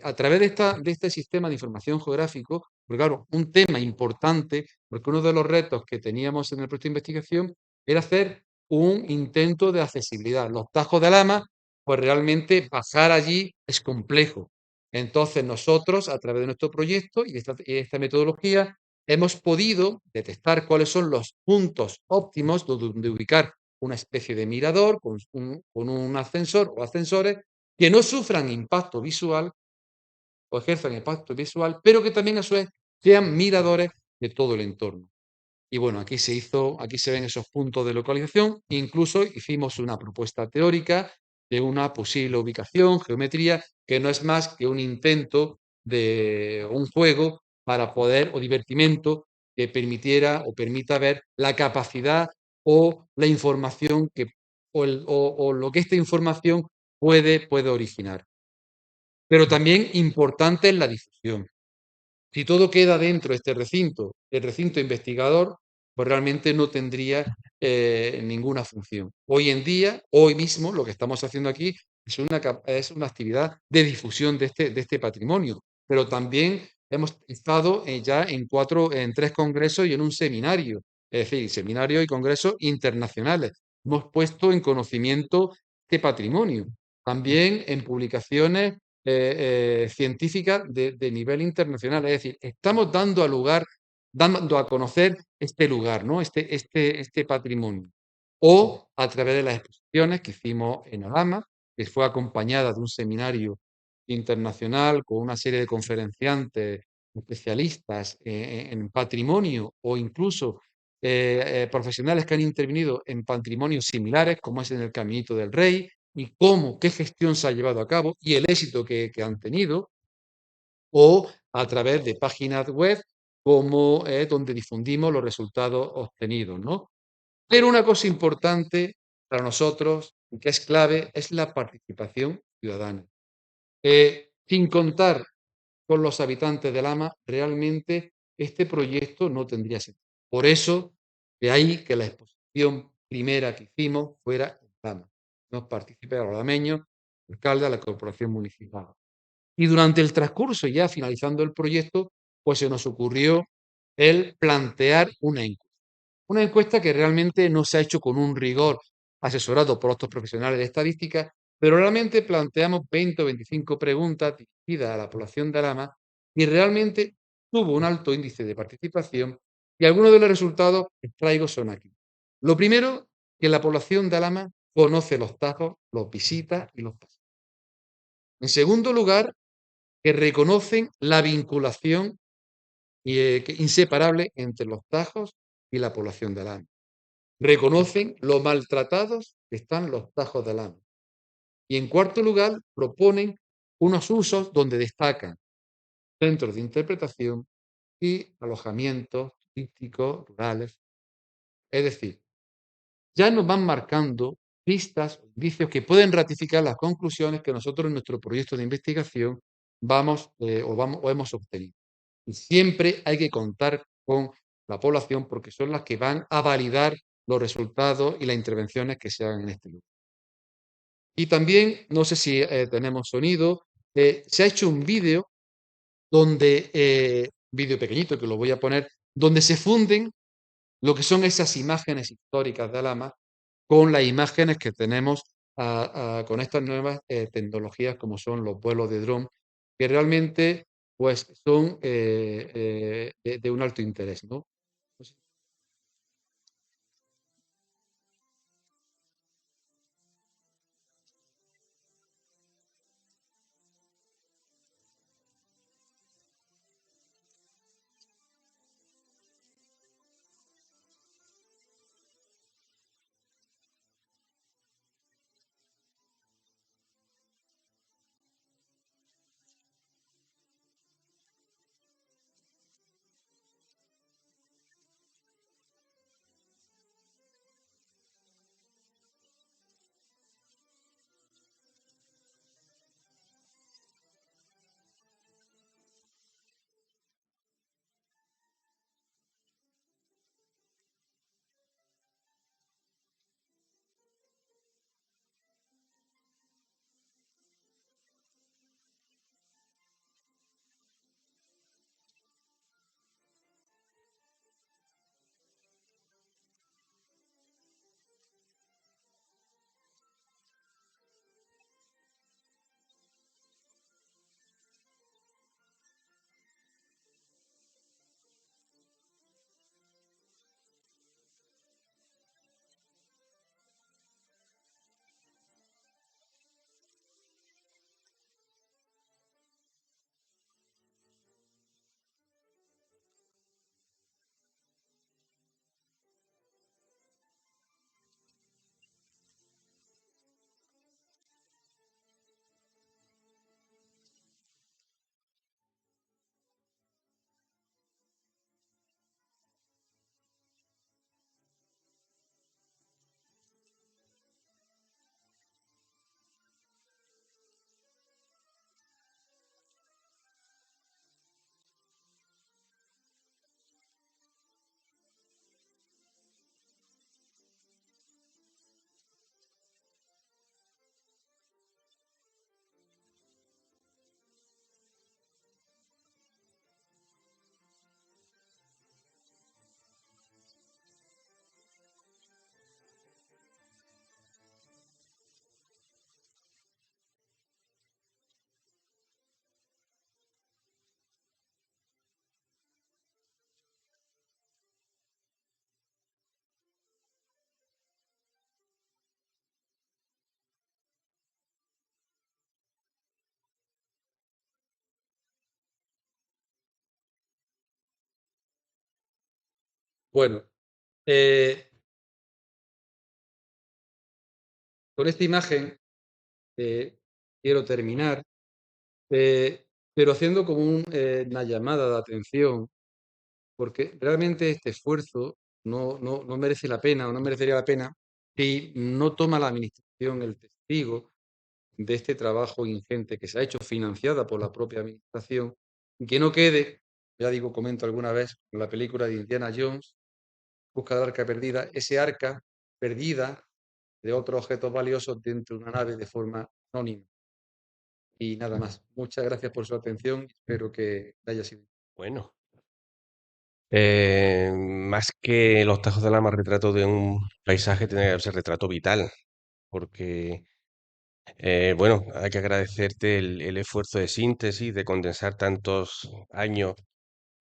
A través de este sistema de información geográfico, porque claro, un tema importante, porque uno de los retos que teníamos en el proyecto de investigación era hacer un intento de accesibilidad. Los tajos de lama, pues realmente bajar allí es complejo. Entonces nosotros, a través de nuestro proyecto y esta metodología, hemos podido detectar cuáles son los puntos óptimos donde ubicar una especie de mirador con un ascensor o ascensores que no sufran impacto visual o ejerzan impacto visual, pero que también a su vez sean miradores de todo el entorno. Y bueno, aquí se ven esos puntos de localización. Incluso hicimos una propuesta teórica de una posible ubicación, geometría, que no es más que un intento de un juego para poder, o divertimento, que permitiera o permita ver la capacidad o la información que, o lo que esta información puede originar. Pero también importante es la difusión. Si todo queda dentro de este recinto, el recinto investigador, pues realmente no tendría ninguna función. Hoy en día, hoy mismo, lo que estamos haciendo aquí es una actividad de difusión de este patrimonio, pero también hemos estado ya en 3 congresos y en un seminario, es decir, seminarios y congresos internacionales. Hemos puesto en conocimiento este patrimonio, también en publicaciones científicas de nivel internacional. Es decir, estamos dando a conocer este lugar, ¿no? Este patrimonio. O a través de las exposiciones que hicimos en Alhama, que fue acompañada de un seminario internacional con una serie de conferenciantes especialistas en patrimonio o incluso profesionales que han intervenido en patrimonios similares, como es en el Caminito del Rey, y qué gestión se ha llevado a cabo y el éxito que han tenido, o a través de páginas web como donde difundimos los resultados obtenidos, ¿no? Pero una cosa importante para nosotros y que es clave es la participación ciudadana. Sin contar con los habitantes de Lama, realmente este proyecto no tendría sentido. Por eso, de ahí que la exposición primera que hicimos fuera en Lama. Nos participe a los lameños, alcalde de la corporación municipal. Y durante el transcurso, ya finalizando el proyecto, pues se nos ocurrió el plantear una encuesta. Una encuesta que realmente no se ha hecho con un rigor asesorado por otros profesionales de estadística, pero realmente planteamos 20 o 25 preguntas dirigidas a la población de Alhama y realmente tuvo un alto índice de participación y algunos de los resultados que traigo son aquí. Lo primero, que la población de Alhama conoce los tajos, los visita y los pasa. En segundo lugar, que reconocen la vinculación inseparable entre los tajos y la población de Alhama. Reconocen lo maltratados que están los tajos de Alhama. Y en cuarto lugar, proponen unos usos donde destacan centros de interpretación y alojamientos turísticos rurales. Es decir, ya nos van marcando pistas, indicios que pueden ratificar las conclusiones que nosotros en nuestro proyecto de investigación o hemos obtenido. Y siempre hay que contar con la población porque son las que van a validar los resultados y las intervenciones que se hagan en este lugar. Y también, no sé si tenemos sonido, se ha hecho un vídeo vídeo pequeñito que lo voy a poner, donde se funden lo que son esas imágenes históricas de Alhama con las imágenes que tenemos con estas nuevas tecnologías como son los vuelos de dron, que realmente pues son de un alto interés, ¿no? Bueno, con esta imagen quiero terminar, pero haciendo como una llamada de atención, porque realmente este esfuerzo no merece la pena o no merecería la pena si no toma la Administración el testigo de este trabajo ingente que se ha hecho, financiada por la propia Administración, y que no quede, ya digo, comento alguna vez, en la película de Indiana Jones, Busca del Arca Perdida, ese arca perdida de otros objetos valiosos dentro de una nave de forma anónima. Y nada más. Muchas gracias por su atención. Espero que haya sido. Bueno, más que los Tajos de Lama, retrato de un paisaje, tiene que ser retrato vital, porque, bueno, hay que agradecerte el esfuerzo de síntesis, de condensar tantos años,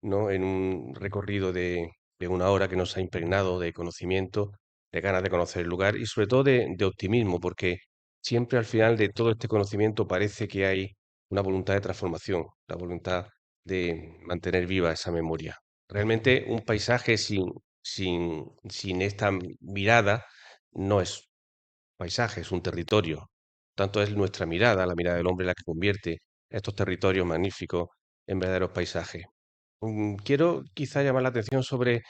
¿no? En un recorrido de una hora que nos ha impregnado de conocimiento, de ganas de conocer el lugar y sobre todo de optimismo, porque siempre al final de todo este conocimiento parece que hay una voluntad de transformación, la voluntad de mantener viva esa memoria. Realmente un paisaje sin esta mirada no es paisaje, es un territorio. Tanto es nuestra mirada, la mirada del hombre, la que convierte estos territorios magníficos en verdaderos paisajes. Quiero quizá llamar la atención sobre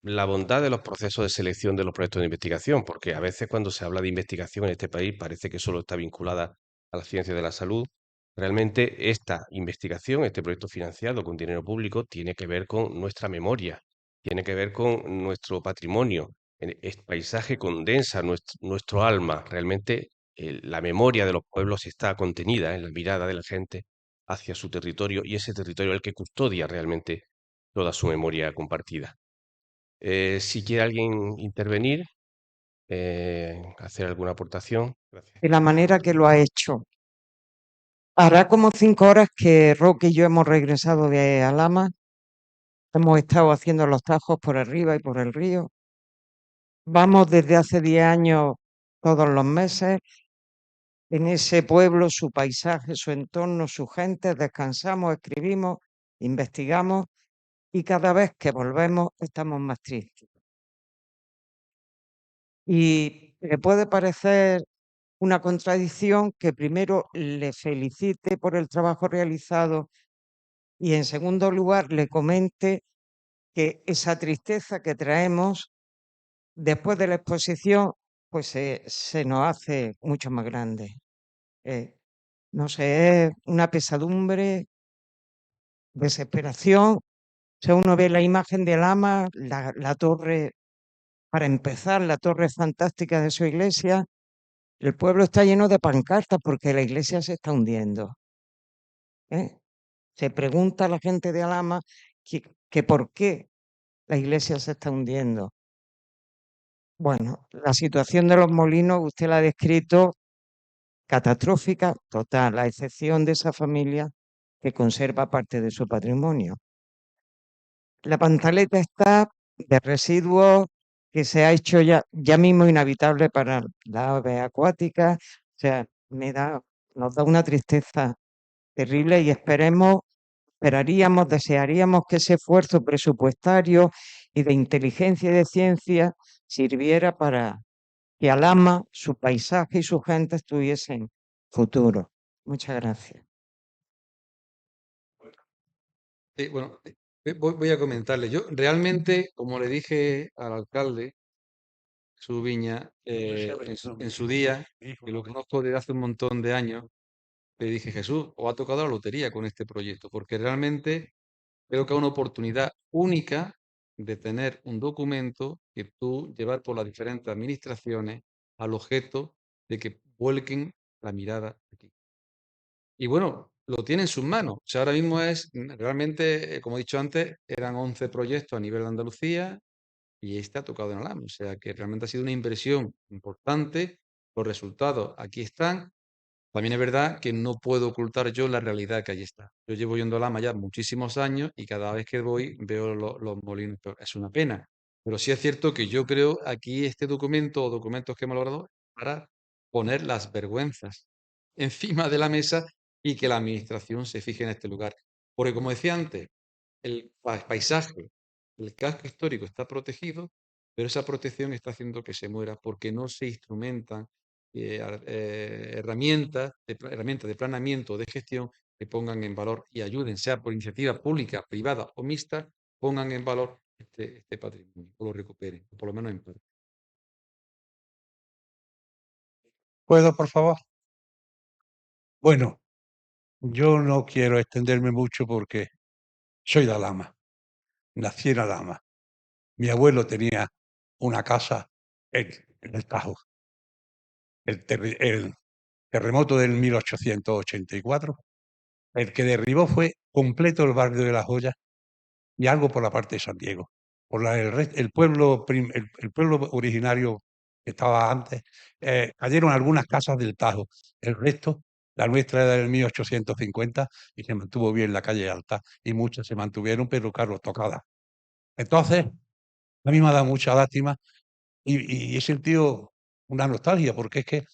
la bondad de los procesos de selección de los proyectos de investigación, porque a veces cuando se habla de investigación en este país parece que solo está vinculada a la ciencia de la salud. Realmente esta investigación, este proyecto financiado con dinero público, tiene que ver con nuestra memoria, tiene que ver con nuestro patrimonio. El paisaje condensa nuestro alma. Realmente la memoria de los pueblos está contenida en la mirada de la gente hacia su territorio y ese territorio es el que custodia realmente toda su memoria compartida. Si quiere alguien intervenir, hacer alguna aportación. Gracias. De la manera que lo ha hecho. Hará como 5 horas que Roque y yo hemos regresado de Alhama. Hemos estado haciendo los tajos por arriba y por el río. Vamos desde hace 10 años todos los meses. En ese pueblo, su paisaje, su entorno, su gente, descansamos, escribimos, investigamos y cada vez que volvemos estamos más tristes. Y le puede parecer una contradicción que primero le felicite por el trabajo realizado y en segundo lugar le comente que esa tristeza que traemos después de la exposición pues se nos hace mucho más grande. No sé, es una pesadumbre, desesperación. O sea, uno ve la imagen de Lama, la torre, para empezar, la torre fantástica de su iglesia. El pueblo está lleno de pancartas porque la iglesia se está hundiendo. ¿Eh? Se pregunta a la gente de Alhama que por qué la iglesia se está hundiendo. Bueno, la situación de los molinos usted la ha descrito catastrófica, total, a excepción de esa familia que conserva parte de su patrimonio. La Pantaleta está de residuos que se ha hecho ya mismo inhabitable para las aves acuáticas. O sea, nos da una tristeza terrible y esperaríamos, desearíamos que ese esfuerzo presupuestario y de inteligencia y de ciencia sirviera para que Alhama, su paisaje y su gente tuviesen futuro. Muchas gracias. Bueno, voy a comentarle. Yo realmente, como le dije al alcalde, su viña, en su día, que lo conozco desde hace un montón de años, le dije, Jesús, os ha tocado la lotería con este proyecto, porque realmente creo que es una oportunidad única de tener un documento que tú llevar por las diferentes administraciones al objeto de que vuelquen la mirada aquí. Y bueno, lo tiene en sus manos. O sea, ahora mismo es realmente, como he dicho antes, eran 11 proyectos a nivel de Andalucía y este ha tocado en Alhama. O sea, que realmente ha sido una inversión importante. Los resultados aquí están. También es verdad que no puedo ocultar yo la realidad que allí está. Yo llevo yendo a Lama ya muchísimos años y cada vez que voy veo los molinos. Pero es una pena. Pero sí es cierto que yo creo aquí este documento o documentos que hemos logrado para poner las vergüenzas encima de la mesa y que la administración se fije en este lugar. Porque como decía antes, el paisaje El casco histórico está protegido, pero esa protección está haciendo que se muera porque no se instrumentan herramientas de planeamiento, de gestión que pongan en valor y ayuden, sea por iniciativa pública, privada o mixta, pongan en valor este patrimonio o lo recuperen, por lo menos en parte. ¿Puedo, por favor? Bueno, yo no quiero extenderme mucho porque soy de Alhama, nací en Alhama. Mi abuelo tenía una casa en el Tajo. El terremoto del 1884, el que derribó fue completo el barrio de La Joya y algo por la parte de San Diego. El pueblo, el pueblo originario que estaba antes, cayeron algunas casas del Tajo. El resto, la nuestra era del 1850 y se mantuvo bien la calle alta y muchas se mantuvieron, pero claro, tocadas. Entonces, a mí me ha dado mucha lástima y he sentido una nostalgia porque es que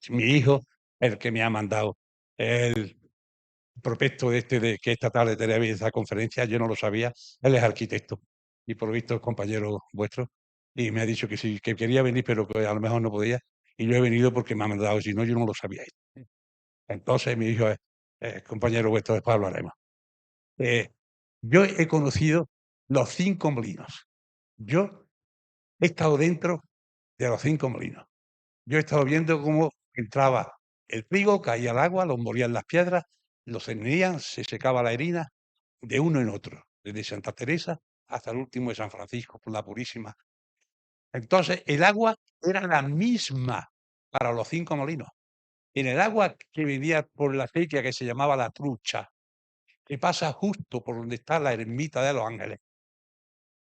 mi hijo, el que me ha mandado el prospecto de que esta tarde tenía esa conferencia, yo no lo sabía, él es arquitecto y por lo visto es compañero vuestro y me ha dicho que sí, que quería venir, pero que a lo mejor no podía y yo he venido porque me ha mandado, si no, yo no lo sabía. Entonces mi hijo es compañero vuestro, después hablaremos. Yo he conocido los 5 molinos. Yo he estado dentro de los 5 molinos. Yo he estado viendo cómo entraba el trigo, caía el agua, los molían las piedras, los cernían, se secaba la harina, de uno en otro, desde Santa Teresa hasta el último de San Francisco, por la Purísima. Entonces, el agua era la misma para los 5 molinos. En el agua que venía por la acequia que se llamaba la Trucha, que pasa justo por donde está la ermita de los Ángeles,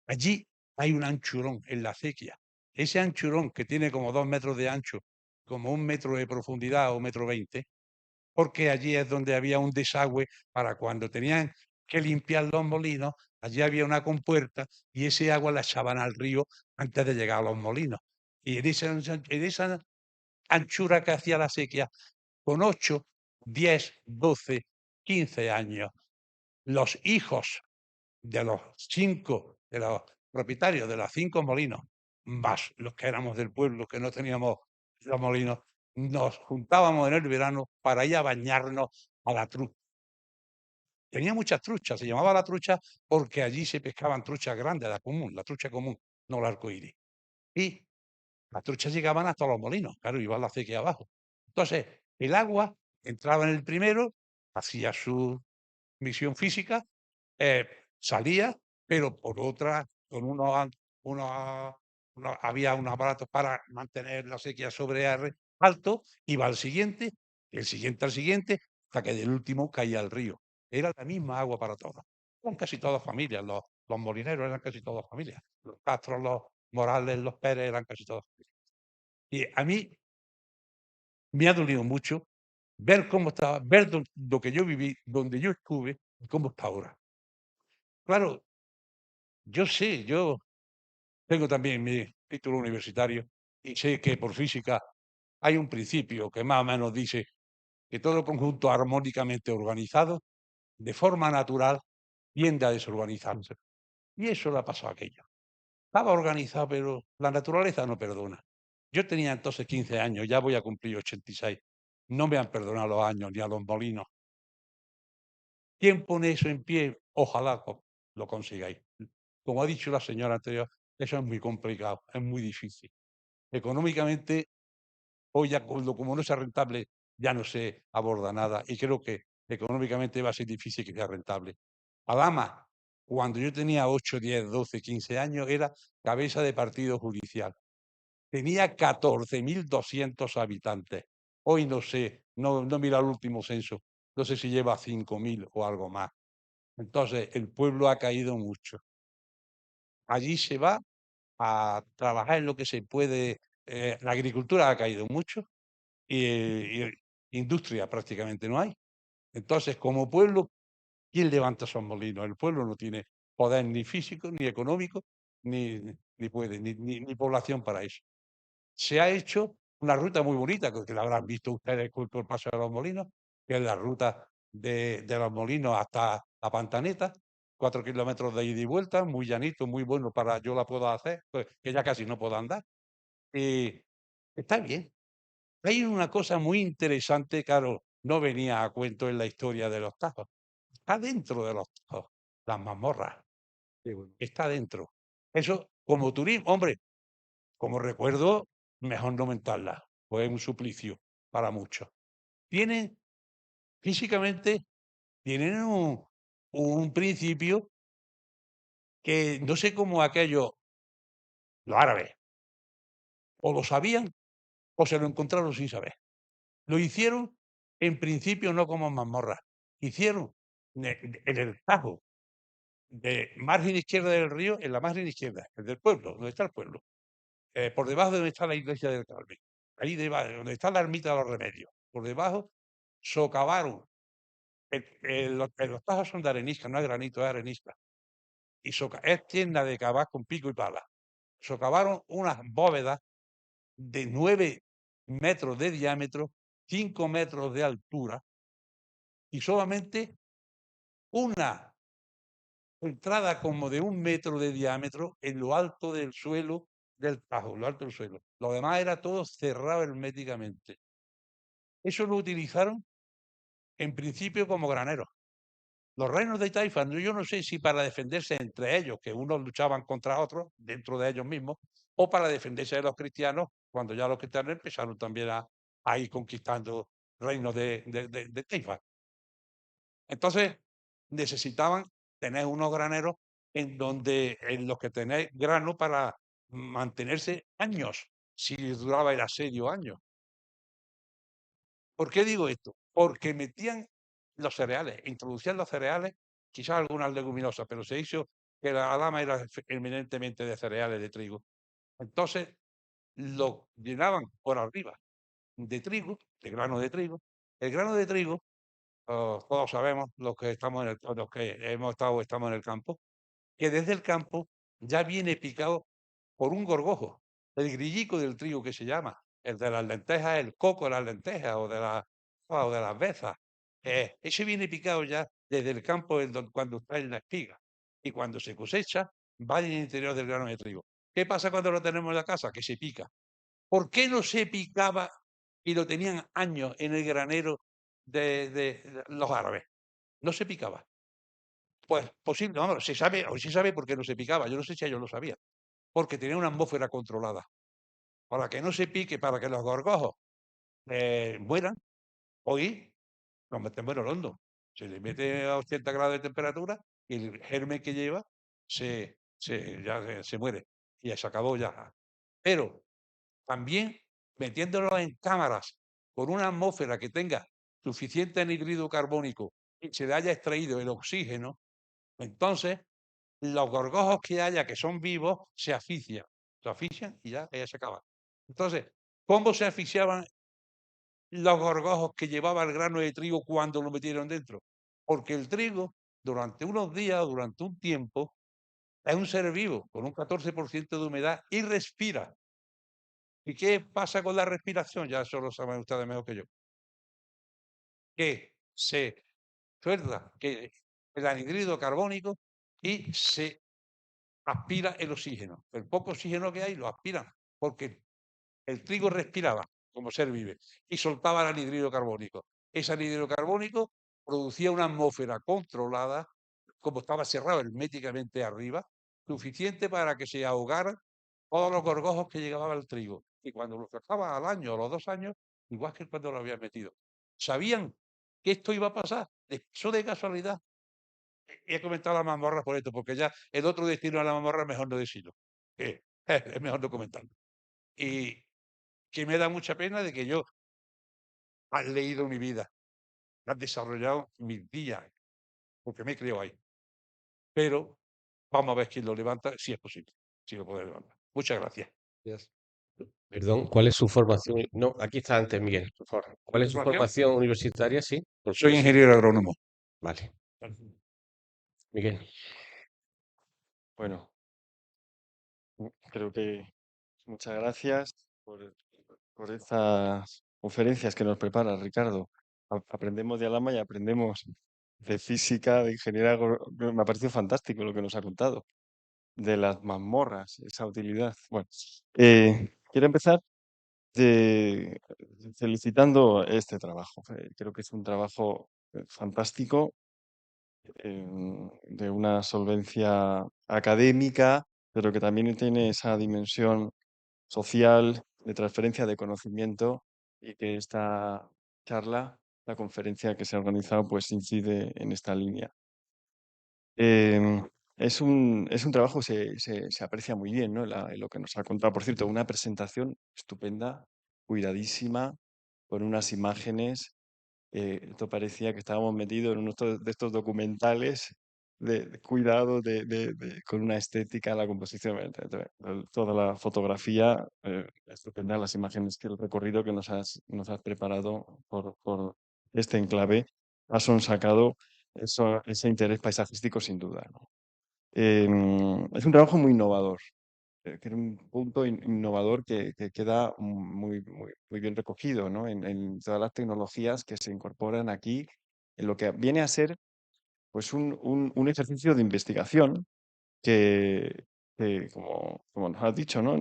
allí hay un anchurón en la acequia. Ese anchurón que tiene como 2 metros de ancho, como 1 metro de profundidad o 1,20 m, porque allí es donde había un desagüe para cuando tenían que limpiar los molinos, allí había una compuerta y ese agua la echaban al río antes de llegar a los molinos. Y en esa anchura que hacía la sequía, con 8, 10, 12, 15 años, los hijos de los 5, de los propietarios de los 5 molinos, más los que éramos del pueblo, que no teníamos los molinos, nos juntábamos en el verano para ir a bañarnos a la trucha. Tenía muchas truchas, se llamaba la trucha porque allí se pescaban truchas grandes, la trucha común, no la arcoíris. Y las truchas llegaban hasta los molinos, claro, iba la acequia abajo. Entonces, el agua entraba en el primero, hacía su misión física, salía, pero por otra, con había unos aparatos para mantener la sequía sobre alto, iba al siguiente, el siguiente al siguiente, hasta que del último caía al río. Era la misma agua para todos. Eran casi todas familias, los molineros eran casi todas familias. Los Castros, los Morales, los Pérez eran casi todas familias. Y a mí me ha dolido mucho ver cómo estaba, ver lo que yo viví, donde yo estuve y cómo está ahora. Claro, yo sé, yo tengo también mi título universitario y sé que por física hay un principio que más o menos dice que todo conjunto armónicamente organizado, de forma natural, tiende a desorganizarse. Y eso le ha pasado a aquello. Estaba organizado, pero la naturaleza no perdona. Yo tenía entonces 15 años, ya voy a cumplir 86. No me han perdonado los años ni a los molinos. ¿Quién pone eso en pie? Ojalá lo consigáis. Como ha dicho la señora anterior, eso es muy complicado, es muy difícil. Económicamente, hoy ya como no sea rentable, ya no se aborda nada y creo que económicamente va a ser difícil que sea rentable. Alhama, cuando yo tenía 8, 10, 12, 15 años, era cabeza de partido judicial. Tenía 14.200 habitantes. Hoy no sé, no mira el último censo, no sé si lleva 5.000 o algo más. Entonces, el pueblo ha caído mucho. Allí se va a trabajar en lo que se puede. La agricultura ha caído mucho y industria prácticamente no hay. Entonces, como pueblo, ¿quién levanta esos molinos? El pueblo no tiene poder ni físico, ni económico, ni puede, ni población para eso. Se ha hecho una ruta muy bonita, que la habrán visto ustedes con el Paso de los Molinos, que es la ruta de los Molinos hasta la Pantaneta, 4 kilómetros de ida y vuelta, muy llanito, muy bueno para yo la puedo hacer, pues, que ya casi no puedo andar. Y está bien. Hay una cosa muy interesante, claro, no venía a cuento en la historia de los Tajos. Está dentro de los Tajos, las mazmorras, Qué bueno. está dentro. Eso, como turismo, hombre, como recuerdo, mejor no mentarla. Fue un suplicio para muchos. Tienen, físicamente, tienen un principio que no sé cómo aquellos, los árabes, o lo sabían o se lo encontraron sin saber. Lo hicieron, en principio, no como mazmorras. Hicieron en el Tajo, de margen izquierda del río, en la margen izquierda, el del pueblo, donde está el pueblo, por debajo de donde está la iglesia del Carmen, ahí debajo, donde está la ermita de los Remedios, por debajo socavaron, los tajos son de arenisca, no es granito, es arenisca, y es tienda de cavar con pico y pala. Socavaron unas bóvedas de 9 metros de diámetro, 5 metros de altura, y solamente una entrada como de 1 metro de diámetro en lo alto del suelo del Tajo, lo alto del suelo. Lo demás era todo cerrado herméticamente. Eso lo utilizaron en principio como graneros. Los reinos de Taifa, yo no sé si para defenderse entre ellos, que unos luchaban contra otros dentro de ellos mismos, o para defenderse de los cristianos, cuando ya los cristianos empezaron también a ir conquistando reinos de Taifa. Entonces, necesitaban tener unos graneros en los que tener grano para mantenerse años, si duraba el asedio años. ¿Por qué digo esto? Porque metían los cereales, introducían los cereales, quizás algunas leguminosas, pero se hizo que la lama era eminentemente de cereales, de trigo. Entonces, lo llenaban por arriba de trigo, de grano de trigo. El grano de trigo, todos sabemos, los que estamos los que hemos estado o estamos en el campo, que desde el campo ya viene picado por un gorgojo, el grillico del trigo que se llama, el de las lentejas, el coco de las lentejas o de las bezas. Ese viene picado ya desde el campo cuando está en la espiga. Y cuando se cosecha, va en el interior del grano de trigo. ¿Qué pasa cuando lo tenemos en la casa? Que se pica. ¿Por qué no se picaba y lo tenían años en el granero de los árabes? No se picaba. Pues posible, vamos, se sabe por qué no se picaba. Yo no sé si ellos lo sabían. Porque tenía una atmósfera controlada. Para que no se pique, para que los gorgojos mueran, hoy los metemos en el hondo. Se le mete a 80 grados de temperatura y el germen que lleva se muere. Y ya se acabó ya. Pero también metiéndolo en cámaras con una atmósfera que tenga suficiente anhídrido carbónico y se le haya extraído el oxígeno, entonces los gorgojos que haya que son vivos se asfixian y ya se acaba. Entonces, ¿cómo se asfixiaban los gorgojos que llevaba el grano de trigo cuando lo metieron dentro? Porque el trigo, durante unos días, durante un tiempo, es un ser vivo con un 14% de humedad y respira. ¿Y qué pasa con la respiración? Ya eso lo saben ustedes mejor que yo. Que se suelta que el anhídrido carbónico y se aspira el oxígeno. El poco oxígeno que hay lo aspiran, porque el trigo respiraba como ser vive y soltaba el anhídrido carbónico. Ese anhídrido carbónico producía una atmósfera controlada, como estaba cerrado herméticamente arriba, suficiente para que se ahogaran todos los gorgojos que llegaban al trigo. Y cuando lo sacaba al año o a los 2 años, igual que cuando lo habían metido. ¿Sabían que esto iba a pasar? Eso de casualidad. He comentado la mazmorra por esto, porque ya el otro destino de la mazmorra es mejor no decirlo. Es mejor no comentarlo. Y que me da mucha pena de que yo has leído mi vida, has desarrollado mis días, porque me creo ahí. Pero vamos a ver quién lo levanta, si es posible, si lo puede levantar. Muchas gracias. Gracias. Perdón, ¿cuál es su formación? No, aquí está antes, Miguel, por favor. ¿Cuál es su ¿Formación? formación universitaria? Sí, por Soy curiosidad. ingeniero agrónomo. Vale. Miguel. Bueno, creo que muchas gracias por estas conferencias que nos prepara Ricardo. Aprendemos de Alhama y aprendemos de física, de ingeniería, me ha parecido fantástico lo que nos ha contado, de las mazmorras, esa utilidad. Bueno, quiero empezar de- felicitando este trabajo. Creo que es un trabajo fantástico, de una solvencia académica, pero que también tiene esa dimensión social, de transferencia de conocimiento y que esta charla, la conferencia que se ha organizado, pues incide en esta línea. Em, es un trabajo que se aprecia muy bien, ¿no? En lo que nos ha contado. Por cierto, una presentación estupenda, cuidadísima, con unas imágenes. Esto parecía que estábamos metidos en uno de estos documentales de cuidado, con una estética, la composición, toda la fotografía, estupenda, las imágenes, que el recorrido que nos has preparado por este enclave ha sacado ese interés paisajístico sin duda, ¿no? Es un trabajo muy innovador, que era un punto innovador que queda muy bien recogido, ¿no? En todas las tecnologías que se incorporan aquí, en lo que viene a ser pues un ejercicio de investigación que, como nos has dicho, ¿no?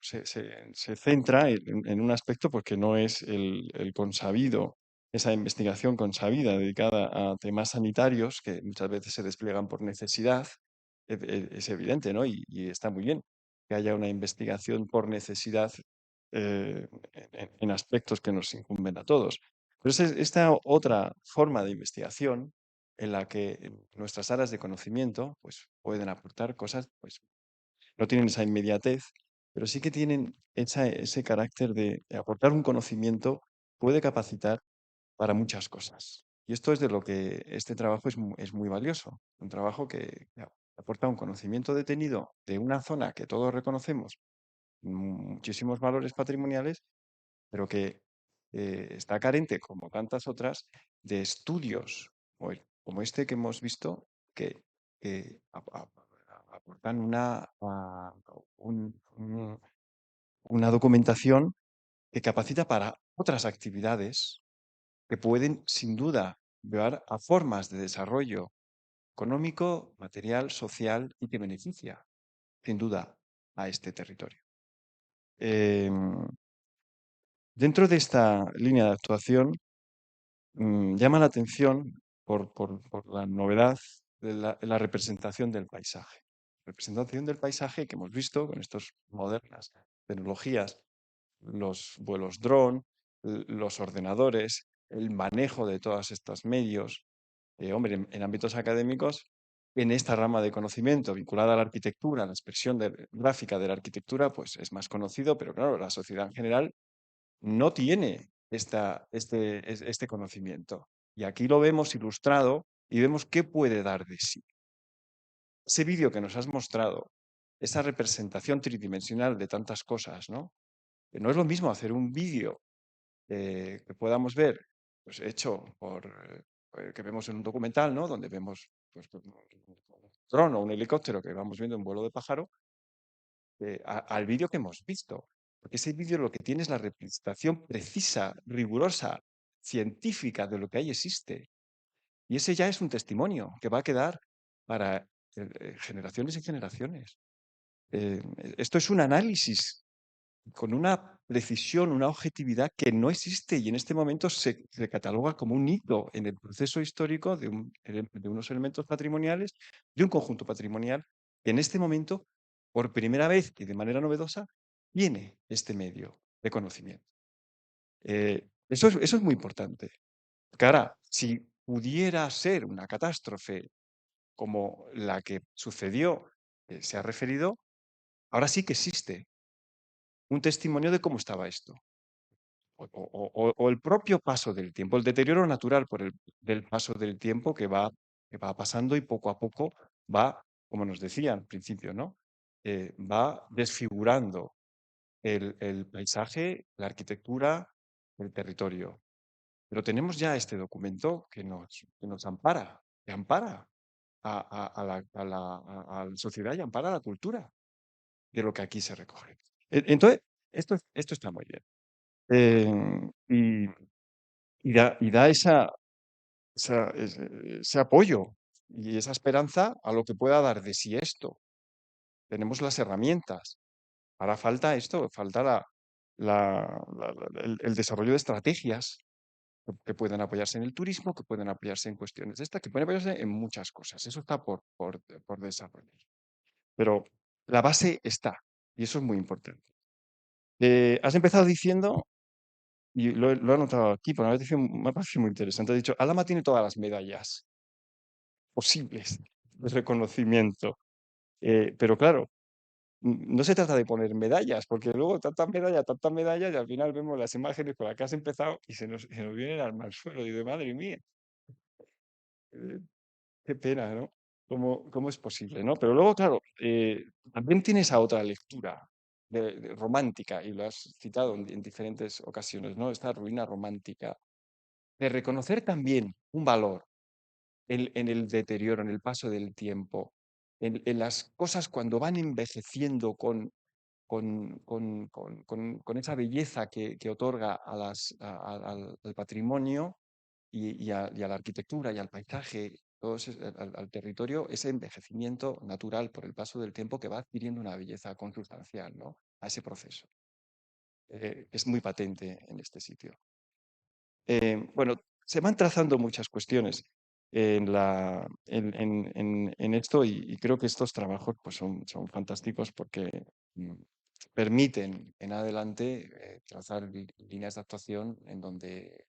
Se centra en un aspecto porque no es el consabido, esa investigación consabida dedicada a temas sanitarios que muchas veces se despliegan por necesidad, es evidente, ¿no? Y está muy bien que haya una investigación por necesidad, en aspectos que nos incumben a todos. Pero es esta otra forma de investigación en la que nuestras áreas de conocimiento pues, pueden aportar cosas, pues no tienen esa inmediatez, pero sí que tienen ese carácter de aportar un conocimiento, puede capacitar para muchas cosas. Y esto es de lo que este trabajo es muy valioso, un trabajo que aporta un conocimiento detenido de una zona que todos reconocemos, muchísimos valores patrimoniales, pero que está carente, como tantas otras, de estudios como este que hemos visto, que aportan una documentación que capacita para otras actividades que pueden, sin duda, llevar a formas de desarrollo económico, material, social y que beneficia, sin duda, a este territorio. Em, Dentro de esta línea de actuación, llama la atención por la novedad de la representación del paisaje. Representación del paisaje que hemos visto con estas modernas tecnologías, los vuelos dron, los ordenadores, el manejo de todos estos medios. Hombre, en ámbitos académicos, en esta rama de conocimiento vinculada a la arquitectura, la expresión gráfica de la arquitectura, pues es más conocido, pero claro, la sociedad en general no tiene este conocimiento. Y aquí lo vemos ilustrado y vemos qué puede dar de sí. Ese vídeo que nos has mostrado, esa representación tridimensional de tantas cosas, ¿no? Que no es lo mismo hacer un vídeo que podamos ver, pues hecho que vemos en un documental, ¿no? Donde vemos pues, un dron o un helicóptero que vamos viendo en vuelo de pájaro, al vídeo que hemos visto. Porque ese vídeo lo que tiene es la representación precisa, rigurosa, científica de lo que ahí existe. Y ese ya es un testimonio que va a quedar para generaciones y generaciones. Esto es un análisis con una precisión, una objetividad que no existe y en este momento se cataloga como un hito en el proceso histórico de unos elementos patrimoniales, de un conjunto patrimonial que en este momento, por primera vez y de manera novedosa, tiene este medio de conocimiento. Eso es muy importante. Porque ahora, si pudiera ser una catástrofe como la que sucedió, se ha referido, ahora sí que existe un testimonio de cómo estaba esto. O el propio paso del tiempo, el deterioro natural del paso del tiempo que va pasando y poco a poco va, como nos decía al principio, ¿no? Va desfigurando el paisaje, la arquitectura, el territorio. Pero tenemos ya este documento que nos ampara, que ampara a la sociedad y ampara a la cultura de lo que aquí se recoge. Entonces, esto está muy bien. Y da ese apoyo y esa esperanza a lo que pueda dar de sí esto. Tenemos las herramientas. Ahora falta esto, falta el desarrollo de estrategias que puedan apoyarse en el turismo, que puedan apoyarse en cuestiones de estas, que pueden apoyarse en muchas cosas. Eso está por desarrollar. Pero la base está, y eso es muy importante. Has empezado diciendo, y lo he anotado aquí, pero me ha parecido muy interesante, has dicho, Alhama tiene todas las medallas posibles de reconocimiento. Pero claro, no se trata de poner medallas, porque luego tantas medallas, y al final vemos las imágenes con las que has empezado y se nos vienen al suelo. Y de madre mía, eh, qué pena, ¿no? ¿Cómo es posible, no? Pero luego, claro, también tienes esa otra lectura romántica, y lo has citado en diferentes ocasiones, ¿no? Esta ruina romántica, de reconocer también un valor en el deterioro, en el paso del tiempo, en las cosas cuando van envejeciendo con esa belleza que otorga al patrimonio y a la arquitectura y al paisaje, al territorio, ese envejecimiento natural por el paso del tiempo que va adquiriendo una belleza consustancial, ¿no? A ese proceso. Es muy patente en este sitio. Bueno, se van trazando muchas cuestiones en esto, y creo que estos trabajos pues, son fantásticos porque permiten en adelante trazar líneas de actuación en donde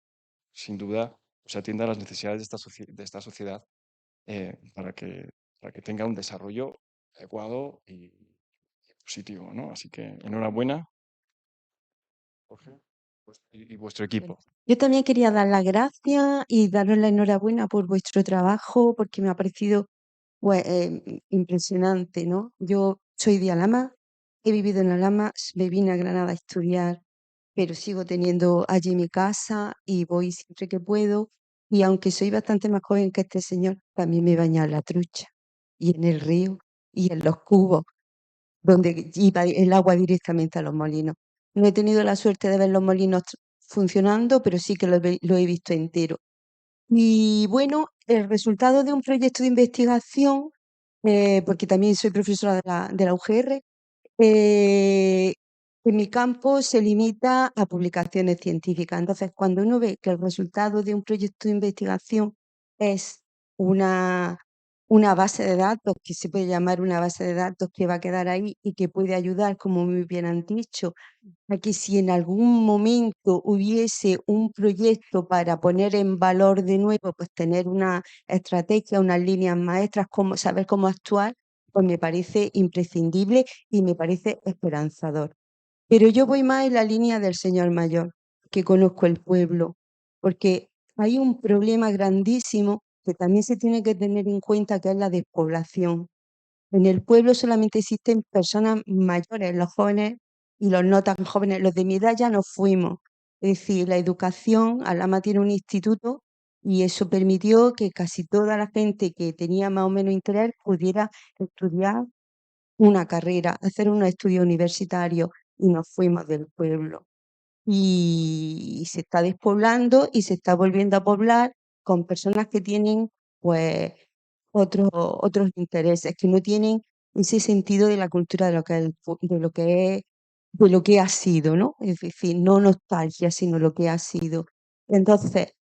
sin duda se atienda a las necesidades de esta sociedad, para que tenga un desarrollo adecuado y positivo, ¿no? Así que enhorabuena, Jorge, y vuestro equipo. Yo también quería dar las gracias y daros la enhorabuena por vuestro trabajo, porque me ha parecido pues, impresionante, ¿no? Yo soy de Alhama, he vivido en Alhama, me vine a Granada a estudiar, pero sigo teniendo allí mi casa y voy siempre que puedo. Y aunque soy bastante más joven que este señor, también me baño en la trucha y en el río y en los cubos, donde iba el agua directamente a los molinos. No he tenido la suerte de ver los molinos funcionando, pero sí que lo he visto entero. Y bueno, el resultado de un proyecto de investigación, porque también soy profesora de la UGR, en mi campo se limita a publicaciones científicas. Entonces, cuando uno ve que el resultado de un proyecto de investigación es una, una base de datos, que se puede llamar una base de datos que va a quedar ahí y que puede ayudar, como muy bien han dicho, a que si en algún momento hubiese un proyecto para poner en valor de nuevo, pues tener una estrategia, unas líneas maestras, saber cómo actuar, pues me parece imprescindible y me parece esperanzador. Pero yo voy más en la línea del señor mayor, que conozco el pueblo, porque hay un problema grandísimo que también se tiene que tener en cuenta, que es la despoblación. En el pueblo solamente existen personas mayores, los jóvenes y los no tan jóvenes. Los de mi edad ya no fuimos. Es decir, la educación, Alhama tiene un instituto y eso permitió que casi toda la gente que tenía más o menos interés pudiera estudiar una carrera, hacer unos estudios universitarios, y nos fuimos del pueblo. Y se está despoblando y se está volviendo a poblar con personas que tienen pues otros intereses, que no tienen ese sentido de la cultura de lo que es de lo que ha sido, ¿no? Es decir, no nostalgia, sino lo que ha sido. Entonces,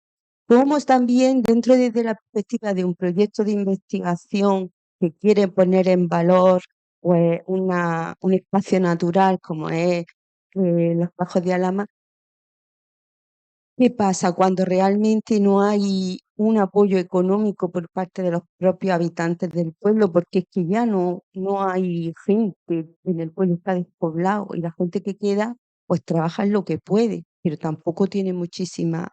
como también dentro desde la perspectiva de un proyecto de investigación que quiere poner en valor pues, un espacio natural como es los Bajos de Alhama. ¿Qué pasa cuando realmente no hay un apoyo económico por parte de los propios habitantes del pueblo? Porque es que ya no hay gente en el pueblo, está despoblado, y la gente que queda pues trabaja en lo que puede, pero tampoco tiene muchísimas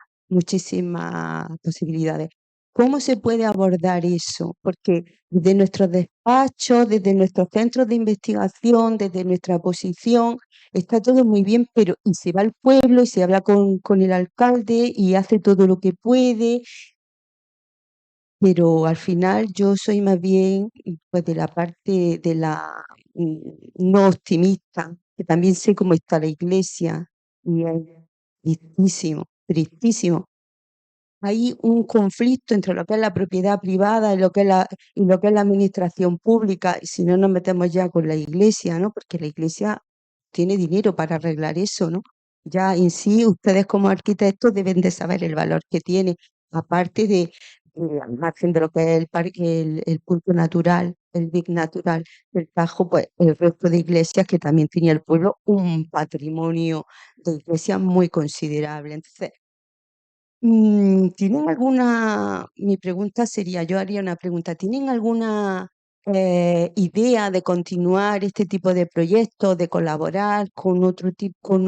posibilidades. ¿Cómo se puede abordar eso? Porque desde nuestros despachos, desde nuestros centros de investigación, desde nuestra posición, está todo muy bien, pero y se va al pueblo y se habla con el alcalde y hace todo lo que puede, pero al final yo soy más bien pues de la parte de la no optimista, que también sé cómo está la iglesia y es tristísimo, tristísimo. hay un conflicto entre lo que es la propiedad privada y lo que es la administración pública, y si no nos metemos ya con la Iglesia, ¿no? Porque la Iglesia tiene dinero para arreglar eso, ¿no? Ya en sí, ustedes como arquitectos deben de saber el valor que tiene, aparte al margen de lo que es el parque, el punto natural, el Big Natural del Tajo, pues el resto de iglesias que también tenía el pueblo un patrimonio de iglesias muy considerable. Entonces, ¿tienen mi pregunta sería, yo haría una pregunta, ¿tienen alguna idea de continuar este tipo de proyectos, de colaborar con otro tipo,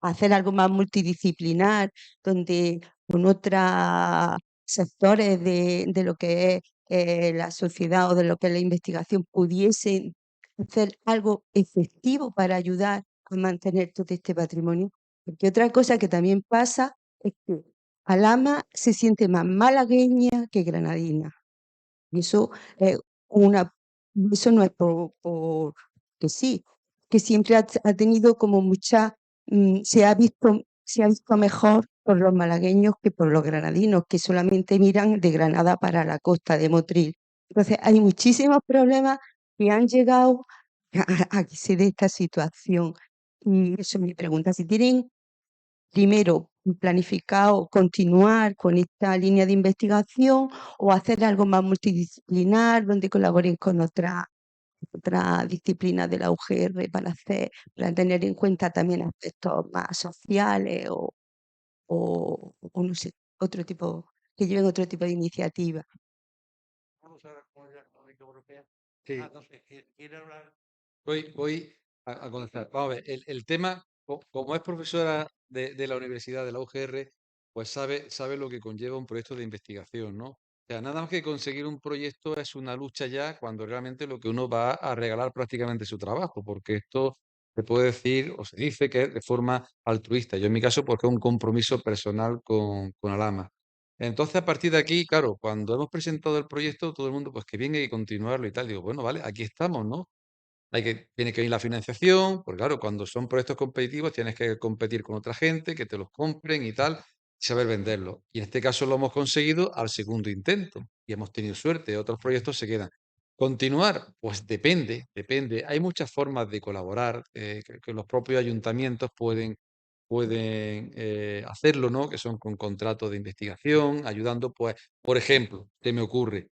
hacer algo más multidisciplinar, donde con otros sectores de lo que es la sociedad o de lo que es la investigación pudiesen hacer algo efectivo para ayudar a mantener todo este patrimonio? Porque otra cosa que también pasa es que Alhama se siente más malagueña que granadina. Y eso, una, eso no es por que sí, que siempre ha tenido como se ha visto mejor por los malagueños que por los granadinos, que solamente miran de Granada para la costa de Motril. Entonces, hay muchísimos problemas que han llegado a que se dé esta situación. Y eso es mi pregunta. Si tienen primero planificado continuar con esta línea de investigación o hacer algo más multidisciplinar donde colaboren con otra disciplina de la UGR para tener en cuenta también aspectos más sociales o no sé, que lleven otro tipo de iniciativa. Vamos a hablar con la Económica Europea. Sí. Entonces, ¿quiere hablar? Voy a contestar. Vamos a ver, el tema, como es profesora de la Universidad de la UGR, pues sabe lo que conlleva un proyecto de investigación, ¿no? O sea, nada más que conseguir un proyecto es una lucha ya cuando realmente lo que uno va a regalar prácticamente su trabajo, porque esto se puede decir o se dice que es de forma altruista. Yo en mi caso, porque es un compromiso personal con Alhama. Entonces, a partir de aquí, claro, cuando hemos presentado el proyecto, todo el mundo, pues que venga y continuarlo y tal. Digo, bueno, vale, aquí estamos, ¿no? Tiene que ir la financiación, porque claro, cuando son proyectos competitivos tienes que competir con otra gente, que te los compren y tal, y saber venderlo. Y en este caso lo hemos conseguido al segundo intento y hemos tenido suerte, otros proyectos se quedan. Continuar, pues depende. Hay muchas formas de colaborar, que los propios ayuntamientos pueden hacerlo, ¿no? Que son con contratos de investigación, ayudando, pues, por ejemplo, ¿qué me ocurre?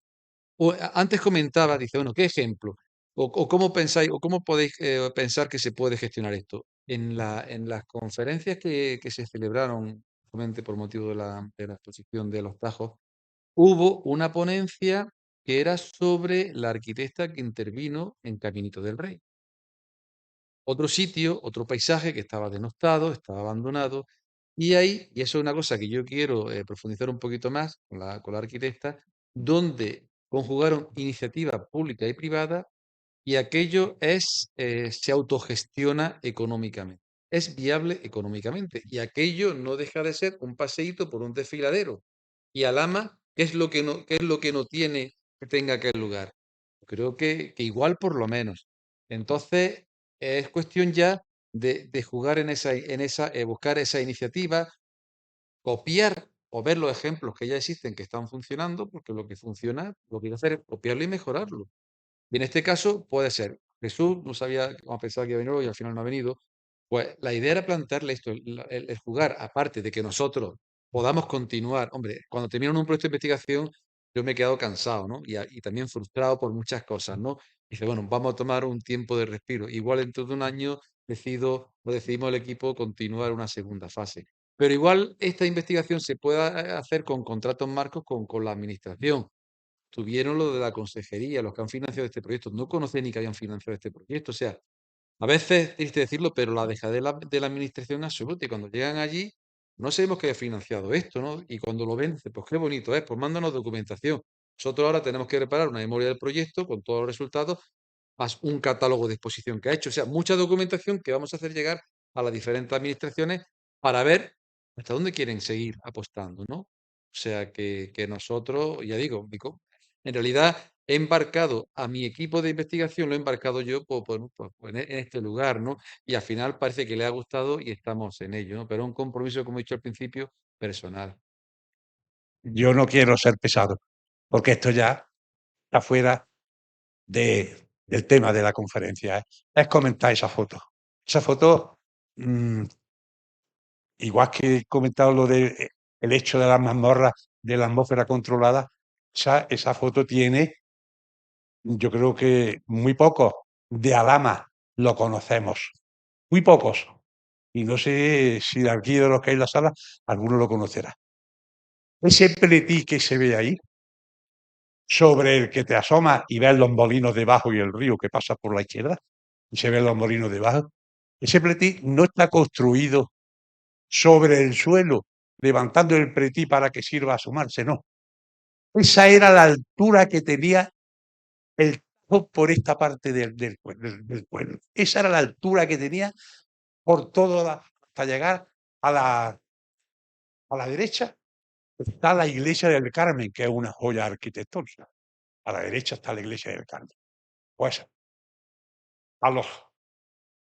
Antes comentaba, dice, bueno, ¿qué ejemplo? O cómo pensáis, o cómo podéis pensar que se puede gestionar esto. En las conferencias que se celebraron, justamente por motivo de la exposición de los Tajos, hubo una ponencia que era sobre la arquitecta que intervino en Caminito del Rey. Otro sitio, otro paisaje que estaba denostado, estaba abandonado, y eso es una cosa que yo quiero profundizar un poquito más con la arquitecta, donde conjugaron iniciativa pública y privada y aquello se autogestiona económicamente. Es viable económicamente y aquello no deja de ser un paseíto por un desfiladero. Y Alhama, qué es lo que no tiene que tenga aquel lugar? Creo que igual por lo menos. Entonces, es cuestión ya de jugar buscar esa iniciativa, copiar o ver los ejemplos que ya existen que están funcionando, porque lo que funciona, lo que hay que hacer es copiarlo y mejorarlo. Y en este caso puede ser, Jesús no sabía cómo pensaba que iba a venir hoy y al final no ha venido, pues la idea era plantearle esto, el jugar, aparte de que nosotros podamos continuar. Hombre, cuando terminan un proyecto de investigación, yo me he quedado cansado, ¿no? Y también frustrado por muchas cosas, ¿no? Dice, bueno, vamos a tomar un tiempo de respiro. Igual dentro de un año decidimos el equipo continuar una segunda fase. Pero igual esta investigación se puede hacer con contratos marcos con la administración. Tuvieron lo de la consejería, los que han financiado este proyecto. No conocía ni que habían financiado este proyecto. O sea, a veces es triste decirlo, pero la dejadez de la administración es absoluta. Y cuando llegan allí, no sabemos que haya financiado esto, ¿no? Y cuando lo ven, dicen, pues qué bonito es, pues mándanos documentación. Nosotros ahora tenemos que preparar una memoria del proyecto con todos los resultados, más un catálogo de exposición que ha hecho. O sea, mucha documentación que vamos a hacer llegar a las diferentes administraciones para ver hasta dónde quieren seguir apostando, ¿no? O sea, que nosotros, ya digo, en realidad he embarcado a mi equipo de investigación, lo he embarcado yo en este lugar, ¿no? Y al final parece que le ha gustado y estamos en ello, ¿no? Pero un compromiso, como he dicho al principio, personal. yo no quiero ser pesado, porque esto ya está fuera del tema de la conferencia. Es comentar esa foto. Esa foto, igual que he comentado lo del el hecho de las mazmorras de la atmósfera controlada, esa foto tiene, yo creo que muy pocos de Alhama lo conocemos. Muy pocos. Y no sé si de aquí de los que hay en la sala, alguno lo conocerá. Ese pletí que se ve ahí, sobre el que te asomas y ves los molinos debajo y el río que pasa por la izquierda, y se ven los molinos debajo, ese pletí no está construido sobre el suelo, levantando el pretí para que sirva a asomarse, no. Esa era la altura que tenía el Tajo por esta parte del pueblo. Esa era la altura que tenía por todo hasta llegar a la derecha está la iglesia del Carmen, que es una joya arquitectónica. A la derecha está la iglesia del Carmen. Pues a los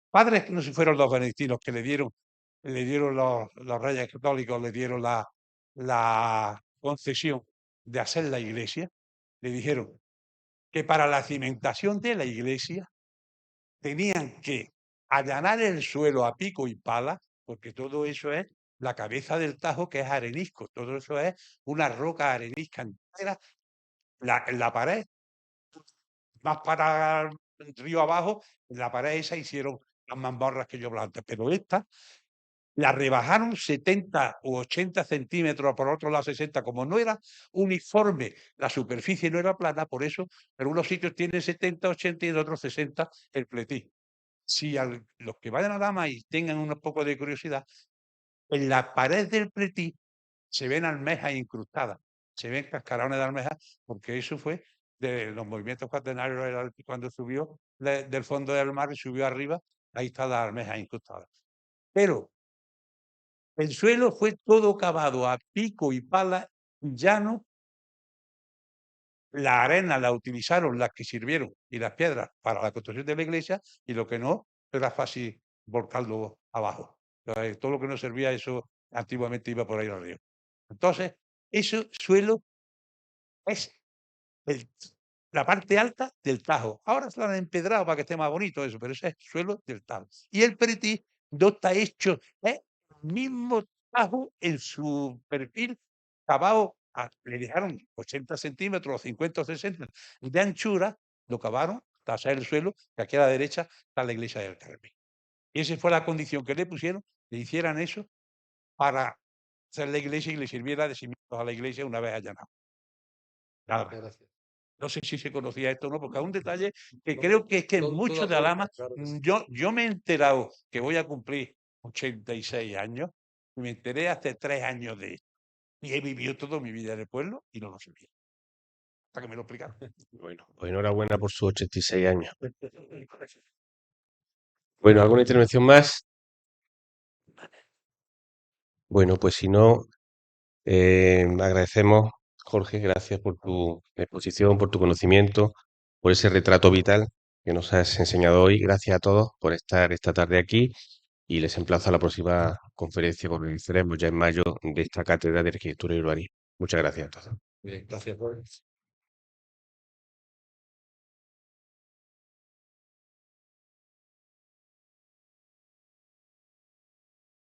padres que no se fueron los benedictinos que le dieron los reyes católicos, le dieron la concesión de hacer la iglesia, le dijeron que para la cimentación de la iglesia tenían que allanar el suelo a pico y pala, porque todo eso es la cabeza del Tajo, que es arenisco, todo eso es una roca arenisca entera, la pared, más para el río abajo, en la pared esa hicieron las mazmorras que yo hablaba antes, pero esta la rebajaron 70 u 80 centímetros, por otro lado 60, como no era uniforme, la superficie no era plana, por eso en unos sitios tienen 70, 80 y en otros 60 el pletí. Si los que vayan a Dama y tengan un poco de curiosidad, en la pared del pletí se ven almejas incrustadas, se ven cascarones de almejas, porque eso fue de los movimientos cuaternarios cuando subió del fondo del mar y subió arriba, ahí están las almejas incrustadas. Pero el suelo fue todo cavado a pico y pala, llano. La arena la utilizaron las que sirvieron y las piedras para la construcción de la iglesia, y lo que no era fácil volcarlo abajo. Todo lo que no servía, eso antiguamente iba por ahí al río. Entonces, ese suelo es la parte alta del Tajo. Ahora se lo han empedrado para que esté más bonito eso, pero ese es suelo del Tajo. Y el Pretí no está hecho, es el mismo Tajo en su perfil cavado, le dejaron 80 centímetros o 50 o 60 de anchura, lo cavaron hasta hacer el suelo, que aquí a la derecha está la iglesia del Carmen. Y esa fue la condición que le pusieron, le hicieran eso para hacer la iglesia y le sirviera de cimientos a la iglesia una vez allanado. Nada más. Gracias. No sé si se conocía esto o no, porque es un detalle que creo que es que muchos de Alhama, Claro que sí. yo me he enterado que voy a cumplir 86 años, y me enteré hace 3 años de esto. Y he vivido toda mi vida en el pueblo y no lo sabía. Hasta que me lo explicaron. Bueno, pues enhorabuena por sus 86 años. Bueno, ¿alguna intervención más? Bueno, pues si no, agradecemos, Jorge, gracias por tu exposición, por tu conocimiento, por ese retrato vital que nos has enseñado hoy. Gracias a todos por estar esta tarde aquí y les emplazo a la próxima conferencia que organizaremos ya en mayo de esta cátedra de arquitectura y urbanismo. Muchas gracias a todos. Bien, gracias, Jorge.